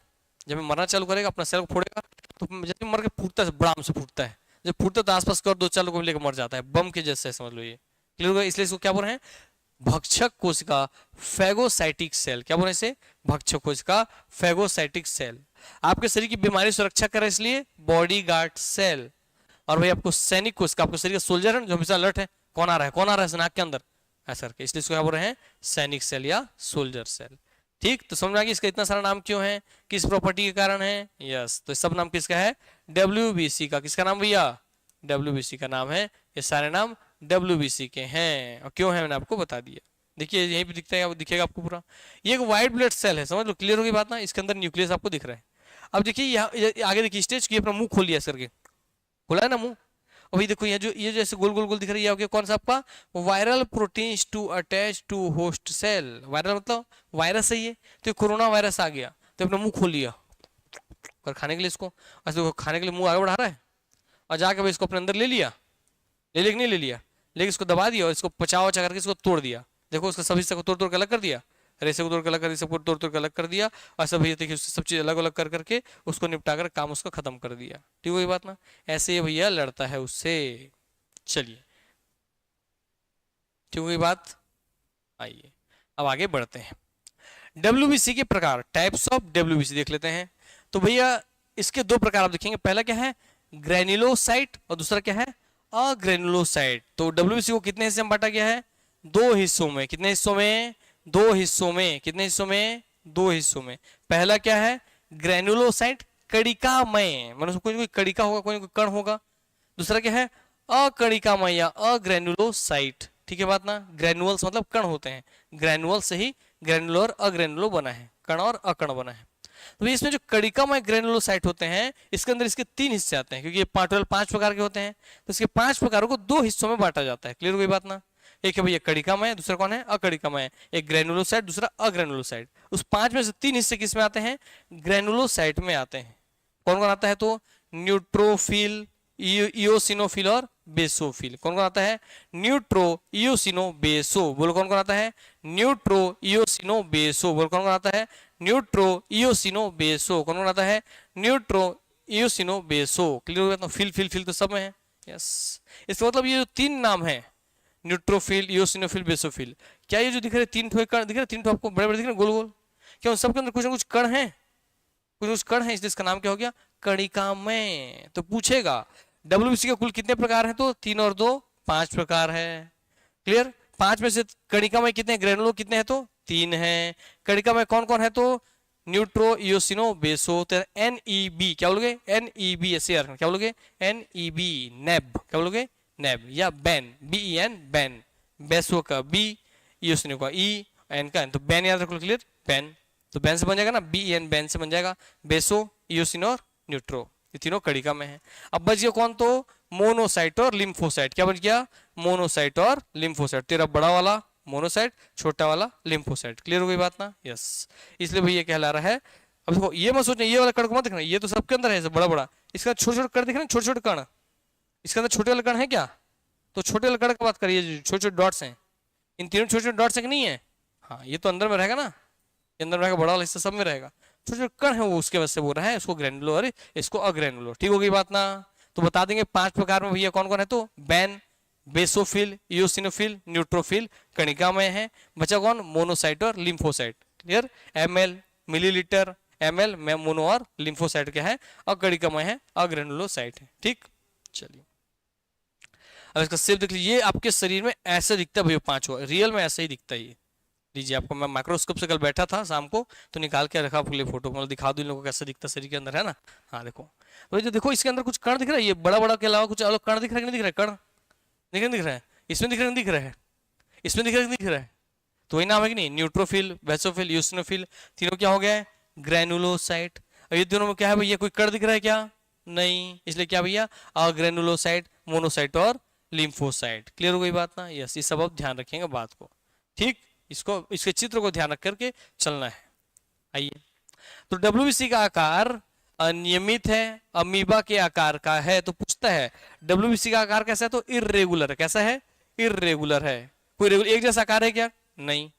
जब ये मरना चालू करेगा अपना सेल को फोड़ेगा, तो जब मर के फूटता है बड़ा से फूटता है, जब फूटता है तो आसपास के और 2-4 लोगों को लेकर मर जाता है, बम के जैसे समझ लो ये, क्लियर होगा। इसलिए इसको क्या बोल रहे हैं, भक्षक कोशिका, फेगोसाइटिक सेल, क्या बोल रहे हैं इसे, भक्षक कोशिका, फेगोसाइटिक सेल। आपके शरीर की बीमारी सुरक्षा करे इसलिए बॉडी गार्ड सेल। और भाई आपको सैनिक कोशिका, आपके शरीर का सोल्जर है जो हमेशा अलर्ट है, कौन आ रहा है, कौन आ रहा है नाक के अंदर, ऐसा करके, इसलिए इसको क्या बोल रहे हैं, सैनिक सेल या सोल्जर सेल। ठीक, तो समझ में आ गया इसका इतना सारा नाम क्यों है, किस प्रॉपर्टी के कारण है, यस। तो सब नाम किसका है, WBC का। किसका नाम भैया, WBC का नाम है, ये सारे नाम WBC के हैं। और क्यों है मैंने आपको बता दिया, देखिए यहीं पे दिखता है, दिखेगा आपको पूरा। ये एक व्हाइट ब्लड सेल है, समझ लो, क्लियर होगी बात ना, इसके अंदर न्यूक्लियस आपको दिख रहा है। अब देखिए यहाँ आगे देखिए स्टेज की, अपना मुंह खोल लिया करके, खुला है ना मुंह, और भाई देखो ये जो ऐसे गोल गोल गोल दिख रही है, कौन सा आपका, viral proteins to attach to host cell. Viral मतलब वायरस है ये, तो कोरोना वायरस आ गया तो अपना मुंह खोल लिया और खाने के लिए इसको, अच्छा खाने के लिए मुंह आगे बढ़ा रहा है, और जाके भाई इसको अपने अंदर ले लिया, ले लिया कि नहीं ले लिया, लेकिन इसको दबा दिया और इसको पचा वचा करके इसको तोड़ दिया। देखो उसका सभी हिस्से को तोड़ तोड़ के अलग कर दिया, रेसे को तोड़ के अलग कर दिया, सबको तोड़ तोड़ के अलग कर दिया, और सब भैया देखिए सब चीज अलग अलग कर करके उसको निपटा कर काम उसका खत्म कर दिया। ठीक है बात ना, ऐसे ये भैया लड़ता है उससे। चलिए ठीक है बात, आइए अब आगे बढ़ते हैं। WBC के प्रकार, टाइप्स ऑफ WBC देख लेते हैं। तो भैया इसके दो प्रकार आप देखेंगे, पहला क्या है, ग्रेन्युलोसाइट, और दूसरा क्या है, अग्रेनुलोसाइट। तो WBC को कितने हिस्से में बांटा गया है, 2 हिस्सों में। कितने हिस्सों में, 2 हिस्सों में। कितने हिस्सों में, 2 हिस्सों में। पहला क्या है, ग्रेनुलोसाइट, कणिकामय, मतलब कोई कणिका होगा, कोई कण होगा। दूसरा क्या है, अकणिकामय या अग्रेनुलोसाइट। ठीक है बात ना, ग्रेनुअल्स मतलब कण होते हैं, ग्रेनुअल से ही ग्रेनुलर अग्रेनुलो बना है, कण और अकण बना है। तो इसमें जो कणिकामय ग्रेनुलोसाइट होते हैं, इसके अंदर इसके 3 हिस्से आते हैं, क्योंकि ये टोटल 5 प्रकार के होते हैं, तो इसके 5 प्रकारों को 2 हिस्सों में बांटा जाता है। क्लियर हो गई बात ना, एक है भैया कणिकामय, दूसरा कौन है, अकणिकामय, एक ग्रेनुलोसाइट, दूसरा अग्रेनुलोसाइट। उस 5 में से 3 हिस्से किस में आते हैं, ग्रेनुलोसाइट में आते हैं। कौन कौन आता है, तो न्यूट्रोफिल, इओसिनोफिल और बेसोफिल। कौन कौन आता है, न्यूट्रो, इओसिनो, बेसो। बोलो कौन कौन आता है, न्यूट्रो, इओसिनो, बेसो। बोलो कौन कौन आता है, न्यूट्रो, इओसिनो, बेसो। कौन कौन आता है, न्यूट्रो, इओसिनो, बेसो। क्लियर हो गया, तो फिल फिल फिल तो सब में है, यस। इसका मतलब ये जो 3 नाम है, न्यूट्रोफिल, इओसिनोफिल, बेसोफिल, क्या ये जो दिख रहे 3 ठो कण दिख रहे, 3 ठो आपको बड़े बड़े दिख रहे गोल गोल, क्या उन सबके अंदर कुछ ना कुछ कण है, कुछ कण है, इसलिए इसका नाम क्या हो गया, कणिकामय। तो पूछेगा WBC के कुल कितने प्रकार हैं, तो 3 और 2 5 प्रकार है। क्लियर, 5 में से कणिकामय कितने, ग्रेनुलो कितने हैं, तो 3 हैं। कणिकामय कौन कौन है, तो न्यूट्रो, इओसिनो, बेसो। तो NEB क्या बोलोगे, NEB ऐसे यार, क्या बोलोगे, NEB, नेब, क्या बोलोगे, नेब, या बैन, BEN, बैन। बेसो का B, इओसिनो का E, एन का N, तो बैन याद रखो। क्लियर, बैन, तो बैन से बन जाएगा ना, BEN, बैन से बन जाएगा। बेसो, इओसिनो और न्यूट्रो, ये तीनों कणिका में है। अब बच गया कौन, तो मोनोसाइट और लिम्फोसाइट। क्या बच गया, मोनोसाइट और लिम्फोसाइट। तेरा बड़ा वाला मोनोसाइट, छोटा वाला लिम्फोसाइट। क्लियर हो गई बात ना, यस। इसलिए भाई ये कहला रहा है। अब देखो ये मत सोचना ये वाला कण को मत देखना, ये तो सबके अंदर है बड़ा बड़ा, इसका छोटे छोटे कण दिख रहे हैं, छोटे छोटे कण, इसके अंदर छोटे वाले कण है क्या, तो छोटे वाले कण की बात करिए, छोटे छोटे डॉट्स हैं, इन तीनों छोटे छोटे डॉट्स है कि नहीं है, हाँ ये तो अंदर में रहेगा ना, अंदर रहेगा, बड़ा वाला हिस्सा सब में रहेगा, छोटे छोटे कण है वो उसके वजह से बोल रहा है इसको ग्रेनुलो और इसको अग्रेनुलो। ठीक हो गई बात ना, तो बता देंगे 5 प्रकार में भैया कौन कौन है, तो बैन, बेसोफिल, इओसिनोफिल, न्यूट्रोफिल, कणिकामय है। बचा कौन, मोनोसाइट और lymphocyte. Clear, ml, millilitre, ml में मोनो और लिम्फोसाइट क्या है, अकणिकामय है, अग्रेनुलोसाइट है। ठीक, चलिए अब इसका शेप देख लीजिए, आपके शरीर में ऐसे दिखता है भैया, 5 रियल में ऐसे ही दिखता है ये। लीजिए आपको मैं माइक्रोस्कोप से कल बैठा था शाम को तो निकाल के रखा आपके लिए फोटो, मतलब दिखा दूं इन लोगों को कैसे दिखता शरीर के अंदर, है ना। हाँ देखो, तो ये देखो इसके अंदर कुछ कण दिख रहा है, ये बड़ा बड़ा के अलावा कुछ अलग कण दिख रहा है कि नहीं दिख रहा है, कण दिख रहा है, इसमें दिख रहा है, दिख रहा है, इसमें दिख रहा है, दिख रहा है, तो वही नाम है कि नहीं, न्यूट्रोफिल, बेसोफिल, यूसिनोफिल, तीनों क्या हो गया है, ग्रेनुलोसाइट। अब ये दोनों में क्या है भैया, कोई कण दिख रहा है क्या, नहीं, इसलिए क्या भैया, अग्रेनुलोसाइट, मोनोसाइट और लिम्फोसाइट। क्लियर हो गई बात ना? यस, ये सब आप ध्यान रखेंगे बात को, ठीक। इसके चित्र को ध्यान रख करके चलना है। आइए, तो डब्ल्यूबीसी का आकार अनियमित है, अमीबा के आकार का है। तो पूछता है डब्ल्यूबीसी का आकार कैसा है? तो इर्रेगुलर है। कैसा है? इर्रेगुलर है। कोई एक जैसा आकार है क्या? नहीं,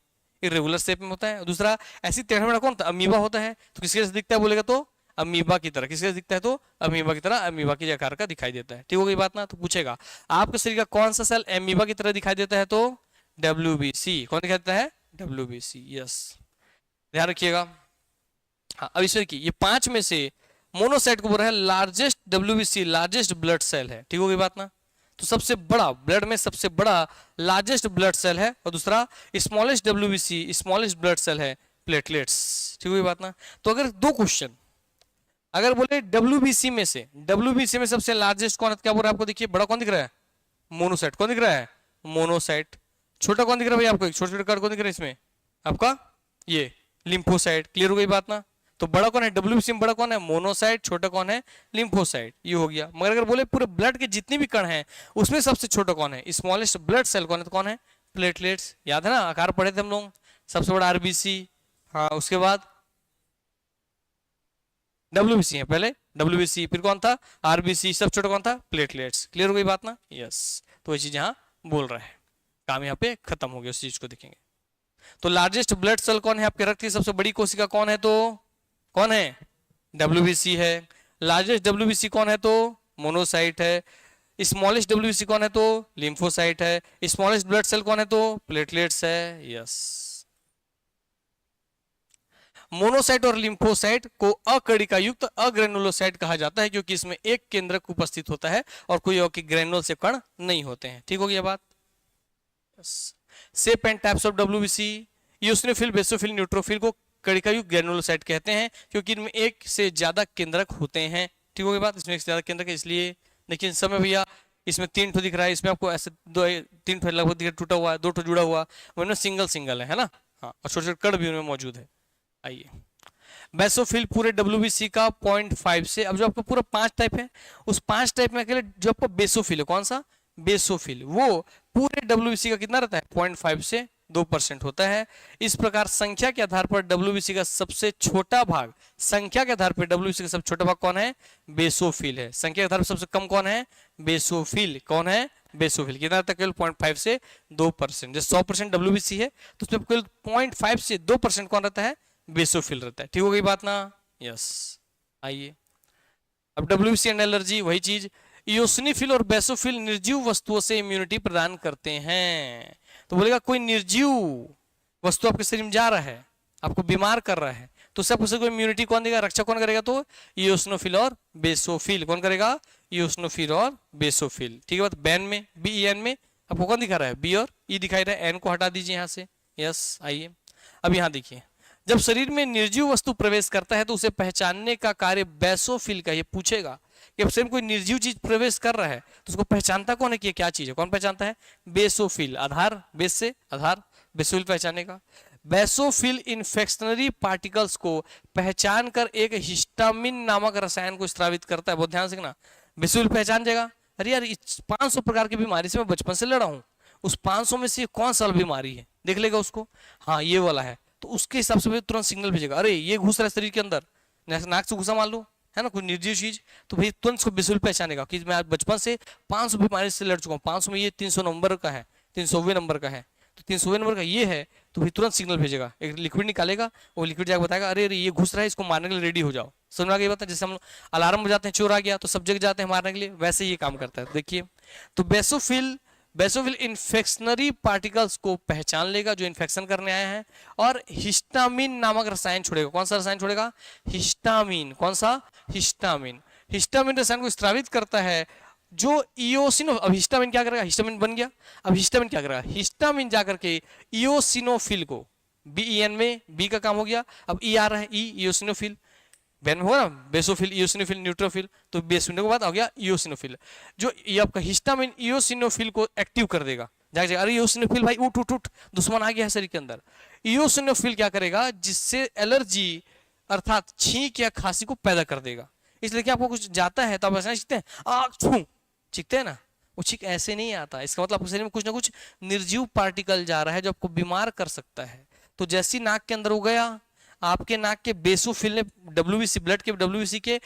इर्रेगुलर शेप में होता है। दूसरा, ऐसी टेढ़ा मेढ़ा कौन होता है? अमीबा होता है। तो किसके जैसा दिखता है बोलेगा तो अमीबा की तरह। किसके जैसा दिखता है? तो अमीबा की तरह, अमीबा के आकार का दिखाई देता है। ठीक हो गई बात ना? तो पूछेगा आपके शरीर का कौन सा सेल अमीबा की तरह दिखाई देता है? तो डब्ल्यूबीसी। कौन दिखाई देता है? डब्ल्यूबीसी। यस, ध्यान रखिएगा। हाँ, अब इसमें की ये 5 में से मोनोसाइट को बोल रहा है largest WBC, largest blood cell है। ठीक हो गई बात ना? तो सबसे बड़ा, ब्लड में सबसे बड़ा लार्जेस्ट ब्लड सेल है। और दूसरा smallest WBC, smallest blood cell है प्लेटलेट्स। ठीक हो गई बात ना? तो अगर दो क्वेश्चन अगर बोले डब्ल्यूबीसी में सबसे लार्जेस्ट कौन है, क्या बोल रहा है आपको? देखिए, बड़ा कौन दिख रहा है? मोनोसाइट। कौन दिख रहा है? मोनोसाइट। छोटा कौन दिख रहा है भाई आपको? छोटे छोटे कार्ड कौन दिख रहा है इसमें आपका? ये लिम्फोसाइट। क्लियर हो गई बात ना? तो बड़ा कौन है? डब्ल्यूबीसी में बड़ा कौन है? मोनोसाइट। छोटा कौन है? लिम्फोसाइट। ये हो गया। मगर अगर बोले पूरे ब्लड के जितने भी कण हैं उसमें सबसे छोटा कौन है? स्मॉलेस्ट ब्लड सेल कौन है? तो कौन है? प्लेटलेट्स। याद है ना? आकार पढ़े थे हम लोग। सबसे बड़ा आरबीसी, हाँ, उसके बाद डब्ल्यूबीसी है पहले, डब्ल्यूबीसी, फिर कौन था? आरबीसी, सब छोटा कौन था? प्लेटलेट्स। क्लियर हो गई बात ना? यस, तो ये चीज यहाँ बोल रहा है। काम यहाँ पे खत्म हो गया, उस चीज को देखेंगे। तो लार्जेस्ट ब्लड सेल कौन है आपके? रक्त की सबसे बड़ी कोशिका कौन है? तो कौन है? डब्ल्यूबीसी है। लार्जेस्ट डब्ल्यूबीसी कौन है? तो मोनोसाइट है। स्मॉलेस्ट डब्ल्यूबीसी कौन है? तो लिम्फोसाइट है। स्मॉलेस्ट ब्लड सेल कौन है? तो प्लेटलेट्स है। यस, मोनोसाइट और लिम्फोसाइट को अकणिका युक्त अग्रेनुलोसाइट कहा जाता है क्योंकि इसमें एक केंद्रक उपस्थित होता है और कोई और के ग्रेनुल से कण नहीं होते हैं। ठीक हो गया बात? Shape and types of WBC, eosinophil, basophil, neutrophil को कणिका युक्त ग्रेनुलोसाइट कहते हैं क्योंकि इनमें एक से ज्यादा केंद्रक होते हैं। ठीक हो गई बात? इसमें एक से ज्यादा केंद्रक है, इसलिए देखिए इस समय भैया इसमें 3 ठो दिख रहा है, इसमें आपको ऐसे 3 ठो लगभग दिख रहा, टूटा हुआ है, 2 ठो जुड़ा हुआ, उनमें सिंगल सिंगल है ना? हाँ, और छोटे छोटे कण भी उनमें मौजूद है। आइए, बेसोफिल पूरे डब्ल्यूबीसी का 0.5 से, अब जो आपको पूरा 5 टाइप है उस 5 टाइप में अकेले जो आपको बेसोफिल है, कौन सा? बेसोफिल, वो पूरे डब्ल्यूबीसी का कितना रहता है? 0.5 से 2% होता है। इस प्रकार संख्या के आधार पर डब्ल्यूबीसी का सबसे छोटा भाग, संख्या के आधार पर डब्ल्यूबीसी का सबसे छोटा भाग कौन है? बेसोफिल है। संख्या के आधार पर सबसे कम कौन है? बेसोफिल। कौन है? बेसोफिल। कितना रहता है? केवल 0.5 से 2%। जैसे 100% डब्ल्यूबीसी है तो उसमें केवल 0.5 से 2% कौन रहता है? बेसोफिल रहता है। ठीक हो गई बात ना? यस, आइए, अब डब्ल्यूबीसी एंड एलर्जी वही चीज। इयोसिनोफिल और बेसोफिल निर्जीव वस्तुओं से इम्यूनिटी प्रदान करते हैं। तो बोलेगा कोई निर्जीव वस्तु आपके शरीर में जा रहा है, आपको बीमार कर रहा है, तो उससे आपको कोई इम्यूनिटी कौन देगा? रक्षा कौन करेगा? तो इयोसिनोफिल और बेसोफिल। कौन करेगा? इयोसिनोफिल और बेसोफिल। ठीक है बात? बैन में BEN में आपको कौन दिखा रहा है? बी और ई दिखाई रहा है, एन को हटा दीजिए यहां से। यस, आइए, अब यहां देखिए, जब शरीर में निर्जीव वस्तु प्रवेश करता है तो उसे पहचानने का कार्य बेसोफिल का। ये पूछेगा कि अब शरीर में कोई निर्जीव चीज प्रवेश कर रहा है तो उसको पहचानता कौन है कि ये क्या चीज है? कौन पहचानता है? बेसोफिल। आधार, बेस से आधार, बेसोफिल पहचाने का। बेसोफिल इन्फेक्शनरी पार्टिकल्स को पहचान कर एक हिस्टामिन नामक रसायन को स्रावित करता है। बहुत ध्यान से ना, बेसोफिल पहचान जाएगा, अरे यार 500 प्रकार की बीमारी से मैं बचपन से लड़ा हूं, उस 500 में से कौन सा बीमारी है देख लेगा उसको, हाँ ये वाला है, तो उसके हिसाब से तुरंत सिग्नल भेजेगा, अरे ये घुस रहा है शरीर के अंदर, नाक से घुसा मान लो, है ना, कोई निर्जीव चीज, तो भाई तुरंत उसको बेसुल पहचानेगा कि मैं आज बचपन से 500 बीमारी से लड़ चुका हूँ, 500 में ये 300 नंबर का है, 300वें नंबर का है, तो 300वें नंबर का ये है, तो भाई तुरंत सिग्नल भेजेगा, एक लिक्विड निकालेगा, वो लिक्विड जाकर बताएगा अरे अरे ये घुस रहा है, इसको मारने के लिए रेडी हो जाओ। समझ में आ गई बात है? जैसे हम अलार्म बजाते हैं चोर आ गया तो सब जगह जाते हैं मारने के लिए, वैसे ये काम करता है। देखिए, तो बेसोफिल इन्फेक्शनरी पार्टिकल्स को पहचान लेगा जो इन्फेक्शन करने आए हैं, और हिस्टामिन नामक रसायन छोड़ेगा। कौन सा रसायन छोड़ेगा? हिस्टामिन। कौन सा? हिस्टामिन। हिस्टामिन रसायन को स्रावित करता है जो इयोसिनो, अब हिस्टामिन क्या करेगा? हिस्टामिन बन गया, अब हिस्टामिन क्या करेगा? हिस्टामिन जाकर के इयोसिनोफिल को, BEN में बी का काम हो गया, अब ई आ रहा है, इयोसिनोफिल, बैन में होगा ना, बेसोफिल, इयोसिनोफिल, न्यूट्रोफिल, तो बेसोफिल के बाद आ गया इयोसिनोफिल, जो ये आपका हिस्टामिन इयोसिनोफिल को एक्टिव कर देगा, जाके अरे इयोसिनोफिल भाई उठ उठ उठ, दुश्मन आ गया है शरीर के अंदर। इयोसिनोफिल क्या करेगा? जिससे एलर्जी अर्थात छींक या खांसी को पैदा कर देगा। इसलिए कि आपको कुछ जाता है तो आप ऐसा चीखते हैं, आग छू, चीखते हैं ना, वो छींक ऐसे नहीं आता। इसका मतलब आपके शरीर में कुछ ना कुछ निर्जीव पार्टिकल जा रहा है जो आपको बीमार कर सकता है। तो जैसी नाक के अंदर हो गया, आपके नाक के बेसोफिल ने डब्ल्यूबीसी, ब्लड के डब्ल्यूबीसी के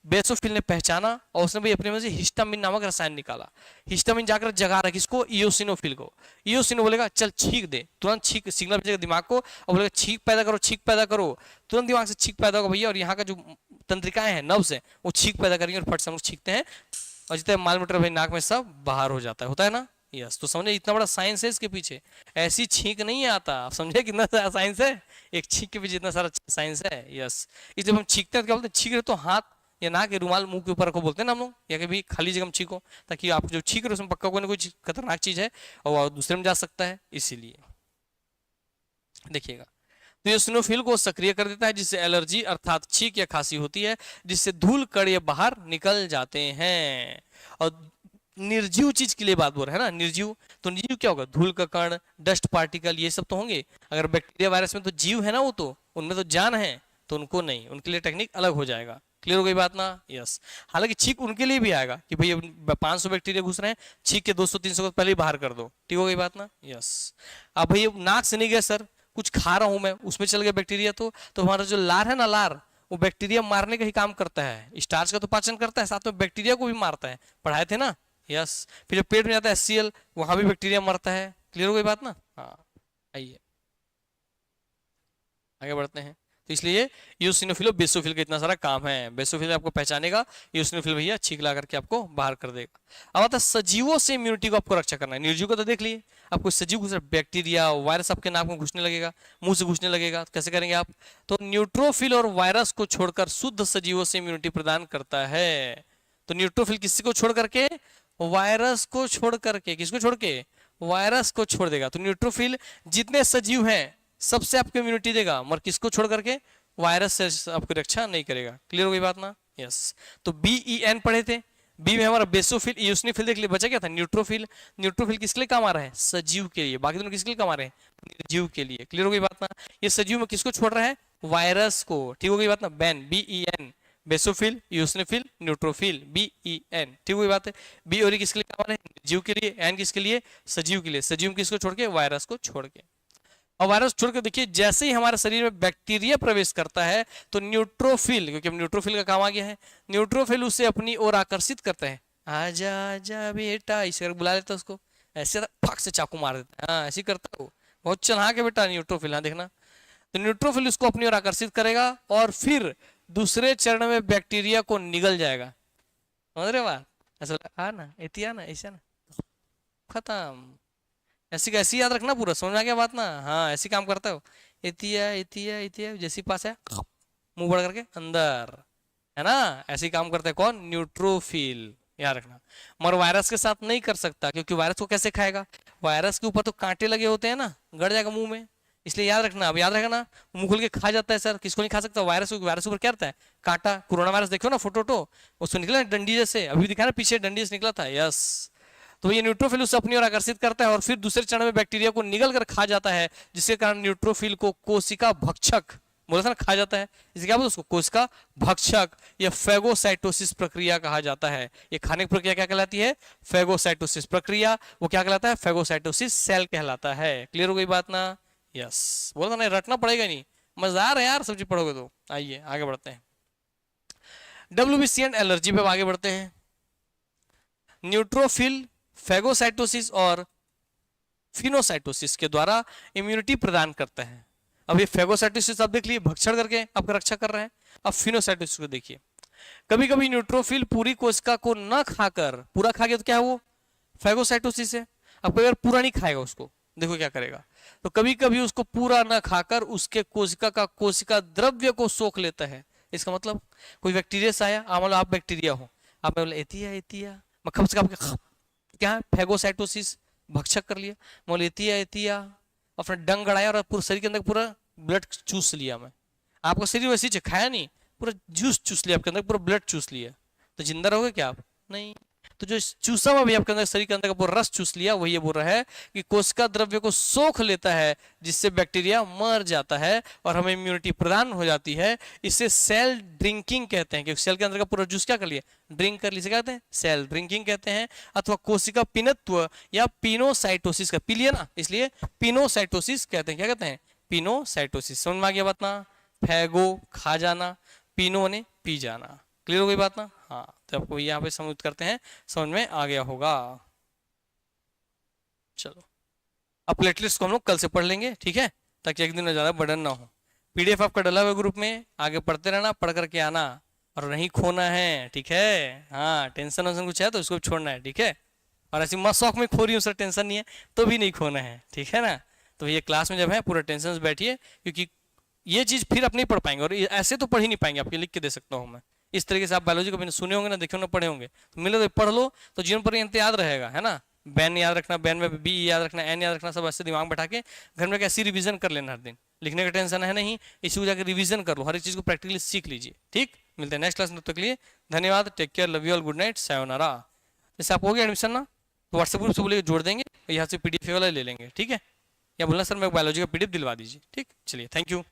बेसोफिल ने पहचाना और उसने भाई अपने में से हिस्टामिन नामक रसायन निकाला। हिस्टामिन जाकर जगा रहा किसको? इयोसिनोफिल को। इयोसिनो बोलेगा चल छींक दे, तुरंत छींक, सिग्नल भेजेगा दिमाग को और बोलेगा छींक पैदा करो, छींक पैदा करो। तुरंत दिमाग से छींक पैदा होगा भैया, और यहाँ का जो तंत्रिकाएं हैं, नर्व्स हैं, वो छींक पैदा करेंगे और फट से हम लोग छींकते हैं और जितने माल मटर भाई नाक में सब बाहर हो जाता है, होता है ना। यस, तो समझे इतना बड़ा साइंस है इसके पीछे। ऐसी छींक नहीं आता, आप समझे कितना सारा साइंस है, एक छींक के पीछे इतना सारा साइंस है। यस, इसलिए हम छींकते हैं तो क्या बोलते हैं? छींक रहे तो हाथ या नाक के रुमाल मुंह के ऊपर रखो बोलते हैं ना हम लोग, या कभी खाली जगह में छींको, ताकि आप जो छींक रहे हो उसमें पक्का कोई ना कोई खतरनाक चीज है और वो दूसरे में जा सकता है, इसीलिए देखिएगा। तो इयोसिनोफिल को सक्रिय कर देता है जिससे एलर्जी अर्थात छींक या खांसी होती है, जिससे धूल कण बाहर निकल जाते हैं। और निर्जीव चीज के लिए बात बोल रहा है ना, निर्जीव, तो निर्जीव क्या होगा? धूल का कण, डस्ट पार्टिकल, ये सब तो होंगे। अगर बैक्टीरिया वायरस में तो जीव है ना, वो तो उनमें तो जान है, तो उनको नहीं, उनके लिए टेक्निक अलग हो जाएगा। क्लियर हो गई बात ना? यस। हालांकि छींक उनके लिए भी आएगा कि भाई 500 बैक्टीरिया घुस रहे हैं, छींक के 200-300 को पहले ही बाहर कर दो। ठीक हो गई बात ना? यस। अब भाई नाक से नहीं गया सर, कुछ खा रहा हूं मैं, उसमें चल गया बैक्टीरिया, तो हमारा जो लार है ना, लार, वो बैक्टीरिया मारने का ही काम करता है। स्टार्च का तो पाचन करता है, साथ में बैक्टीरिया को भी मारता है, पढ़ाए थे ना। यस। फिर जब पेट में जाता है HCl, वहां भी बैक्टीरिया मरता है। क्लियर हो गई बात ना? हाँ, आइए आगे बढ़ते हैं। तो इसलिए यूसिनोफिल और बेसोफिल का इतना सारा काम है। बेसोफिल आपको पहचानेगा, यूसिनोफिल भैया छींक ला करके आपको बाहर कर देगा। अब आता है सजीवों से इम्यूनिटी को आपको रक्षा करना है। निर्जीव को तो देख लिए, आपको सजीव घुस बैक्टीरिया वायरस आपके नाक में घुसने लगेगा, मुंह से घुसने लगेगा, तो कैसे करेंगे आप? तो न्यूट्रोफिल और वायरस को छोड़कर शुद्ध सजीवों से इम्यूनिटी प्रदान करता है। तो न्यूट्रोफिल किसी को छोड़ करके? वायरस को छोड़ करके। किसको छोड़ के? वायरस को छोड़ देगा। तो न्यूट्रोफिल जितने सजीव हैं सबसे आपको इम्यूनिटी देगा, मगर किसको छोड़ करके? वायरस से आपको रक्षा नहीं करेगा। क्लियर हो गई बात ना? यस। तो BEN पढ़े थे, बी में हमारा बेसोफिल, इयोसिनोफिल देख लिए, बचा क्या था? न्यूट्रोफिल। न्यूट्रोफिल किसके लिए काम आ रहा है? सजीव के लिए। बाकी दोनों किसके लिए काम आ रहे हैं? निर्जीव के लिए। क्लियर हो गई बात ना? ये सजीव में किसको छोड़ रहा है? वायरस को। ठीक हो गई बात ना? BEN, BEN, basophil, eosinophil, neutrophil, BEN। ठीक हुई बात है। बी और किसके लिए काम आ रहे हैं? जीव के लिए। एन किसके लिए? सजीव के लिए। सजीव किसको छोड़ के? वायरस को छोड़ के। और वायरस छोड़ के देखिए, जैसे ही हमारे शरीर में बैक्टीरिया प्रवेश करता है तो न्यूट्रोफिल, क्योंकि अब न्यूट्रोफिल का काम आ गया है, न्यूट्रोफिल उसे अपनी ओर आकर्षित करता है। आजा आजा बेटा, इसे अगर बुला लेता उसको, ऐसे फक से चाकू मार देता है। हाँ, ऐसे करता है वो, बहुत चालाक है बेटा न्यूट्रोफिल। हाँ देखना, तो न्यूट्रोफिल उसको अपनी ओर आकर्षित करेगा और फिर दूसरे चरण में बैक्टीरिया को निगल जाएगा। समझ रहे बात? ऐसा आ ना, एतिया ना, ऐसा ना, खत्म। ऐसी ऐसी याद रखना पूरा, समझ में आ गया बात ना? हाँ, ऐसी काम करता हो। एतिया एतिया एतिया, जैसी पास है मुंह बढ़ करके अंदर, है ना? ऐसे ही काम करता है कौन? न्यूट्रोफिल। याद रखना। मगर वायरस के साथ नहीं कर सकता, क्योंकि वायरस को कैसे खाएगा? वायरस के ऊपर तो कांटे लगे होते हैं ना, गड़ जाएगा मुंह में। इसलिए याद रखना, अब याद रखना, मुंह खोल के खा जाता है सर। किसको नहीं खा सकता? वायरस को। वायरस ऊपर क्या रहता है? कांटा। कोरोना वायरस देखो ना, फोटो, उसको निकला डंडी जैसे, अभी दिखा ना पीछे, डंडी से निकला था। यस। तो ये न्यूट्रोफिल उसे अपनी ओर आकर्षित करता है और फिर दूसरे चरण में बैक्टीरिया को निगल कर खा जाता है, जिसके कारण न्यूट्रोफिल को कोशिका भक्षक बोला था ना, खा जाता है। इसे क्या बोलते हैं? उसको कोशिका भक्षक या फेगोसाइटोसिस प्रक्रिया कहा जाता है। ये खाने की प्रक्रिया क्या कहलाती है? फेगोसाइटोसिस प्रक्रिया। वो क्या कहलाता है? फेगोसाइटोसिस सेल कहलाता है। क्लियर हो गई बात ना? यस। बोला था ना, रटना पड़ेगा नहीं, मजेदार है यार सब्जी पढ़ोगे तो। आइए आगे बढ़ते हैं। WBC एंड एलर्जी पे आगे बढ़ते हैं। न्यूट्रोफिल फेगोसाइटोसिस और फिनोसाइटोसिस के द्वारा इम्यूनिटी प्रदान करता है। अब ये फेगोसाइटोसिस आप देख लिए, भक्षण करके आपका रक्षा कर रहा है। अब फिनोसाइटोसिस को देखिए, कभी कभी न्यूट्रोफिल पूरी कोशिका को न खाकर, पूरा खा गया तो क्या है वो? फेगोसाइटोसिस है। अब अगर पूरा नहीं खाएगा उसको, देखो क्या करेगा। तो कभी कभी उसको पूरा न खाकर उसके कोशिका का कोशिका द्रव्य को सोख लेता है। इसका मतलब कोई बैक्टीरिया से आया, मान लो आप बैक्टीरिया हो, आप बोले एतिया एतिया, मक्खम से आपके क्या है? फेगोसाइटोसिस, भक्षक कर लिया। बोले एतिया एतिया, अपना डंग गड़ाया और पूरे शरीर के अंदर पूरा ब्लड चूस लिया। मैं आपका शरीर वैसे ही खाया नहीं, पूरा जूस चूस लिया आपके अंदर, पूरा ब्लड चूस लिया, तो जिंदा रहोगे क्या आप? नहीं। तो जो चूसा हुआ भी आपके अंदर शरीर के अंदर का पूरा रस चूस लिया, वही ये बोल रहा है कि कोशिका द्रव्य को सोख लेता है, जिससे बैक्टीरिया मर जाता है और हमें इम्यूनिटी प्रदान हो जाती है। इसे सेल ड्रिंकिंग कहते हैं, क्योंकि सेल के अंदर का पूरा जूस क्या कर लिया, ड्रिंक कर लिया, इसे कहते हैं सेल ड्रिंकिंग कहते हैं। अथवा कोशिका पिनत्व या पिनोसाइटोसिस का, पी लिया ना, इसलिए पिनोसाइटोसिस कहते हैं। क्या कहते हैं, पिनोसाइटोसिस। समझ में आ गया बात ना, फैगो खा जाना, पिनो ने पी जाना। क्लियर हो गई बात ना? हाँ, तो आपको यहाँ पे समझ करते हैं, समझ में आ गया होगा। चलो, अब प्लेटलेट्स को हम लोग कल से पढ़ लेंगे, ठीक है, ताकि एक दिन में ज्यादा बर्डन ना हो। पीडीएफ आपका डला हुआ ग्रुप में, आगे पढ़ते रहना, पढ़ करके आना और नहीं खोना है, ठीक है। हाँ, टेंशन वेंशन कुछ है तो उसको छोड़ना है, ठीक है। और ऐसी मत शौक में खो रही हूँ सर, टेंशन नहीं है तो भी नहीं खोना है, ठीक है ना। तो ये क्लास में जब है पूरा टेंशन से बैठिए, क्योंकि ये चीज फिर आप नहीं पढ़ पाएंगे, और ऐसे तो पढ़ ही नहीं पाएंगे। आपके लिख के दे सकता हूँ मैं, इस तरीके से आप बायोलॉजी को सुने होंगे ना, देखे होंगे, पढ़े होंगे, तो मिले तो पढ़ लो, तो जीवन पर याद रहेगा, है ना। बैन याद रखना, बैन में बी याद रखना, एन याद रखना, सब ऐसे दिमाग में बैठा के घर में कैसी रिवीजन कर लेना हर दिन। लिखने का टेंशन है नहीं, इसी को जाकर रिवीजन कर लो, हर एक चीज को प्रैक्टिकली सीख लीजिए, ठीक। मिलते हैं नेक्स्ट क्लास में, तब तक के लिए धन्यवाद, take care, love you all, good night, sayonara. जैसे आप हो गया एडमिशन ना, तो व्हाट्सएप ग्रुप से बोलिए जोड़ देंगे, यहाँ से पीडीएफ वाला ले लेंगे, ठीक है। या बोलना सर मैं बायोलॉजी का पीडीएफ दिलवा दीजिए, ठीक। चलिए, थैंक यू।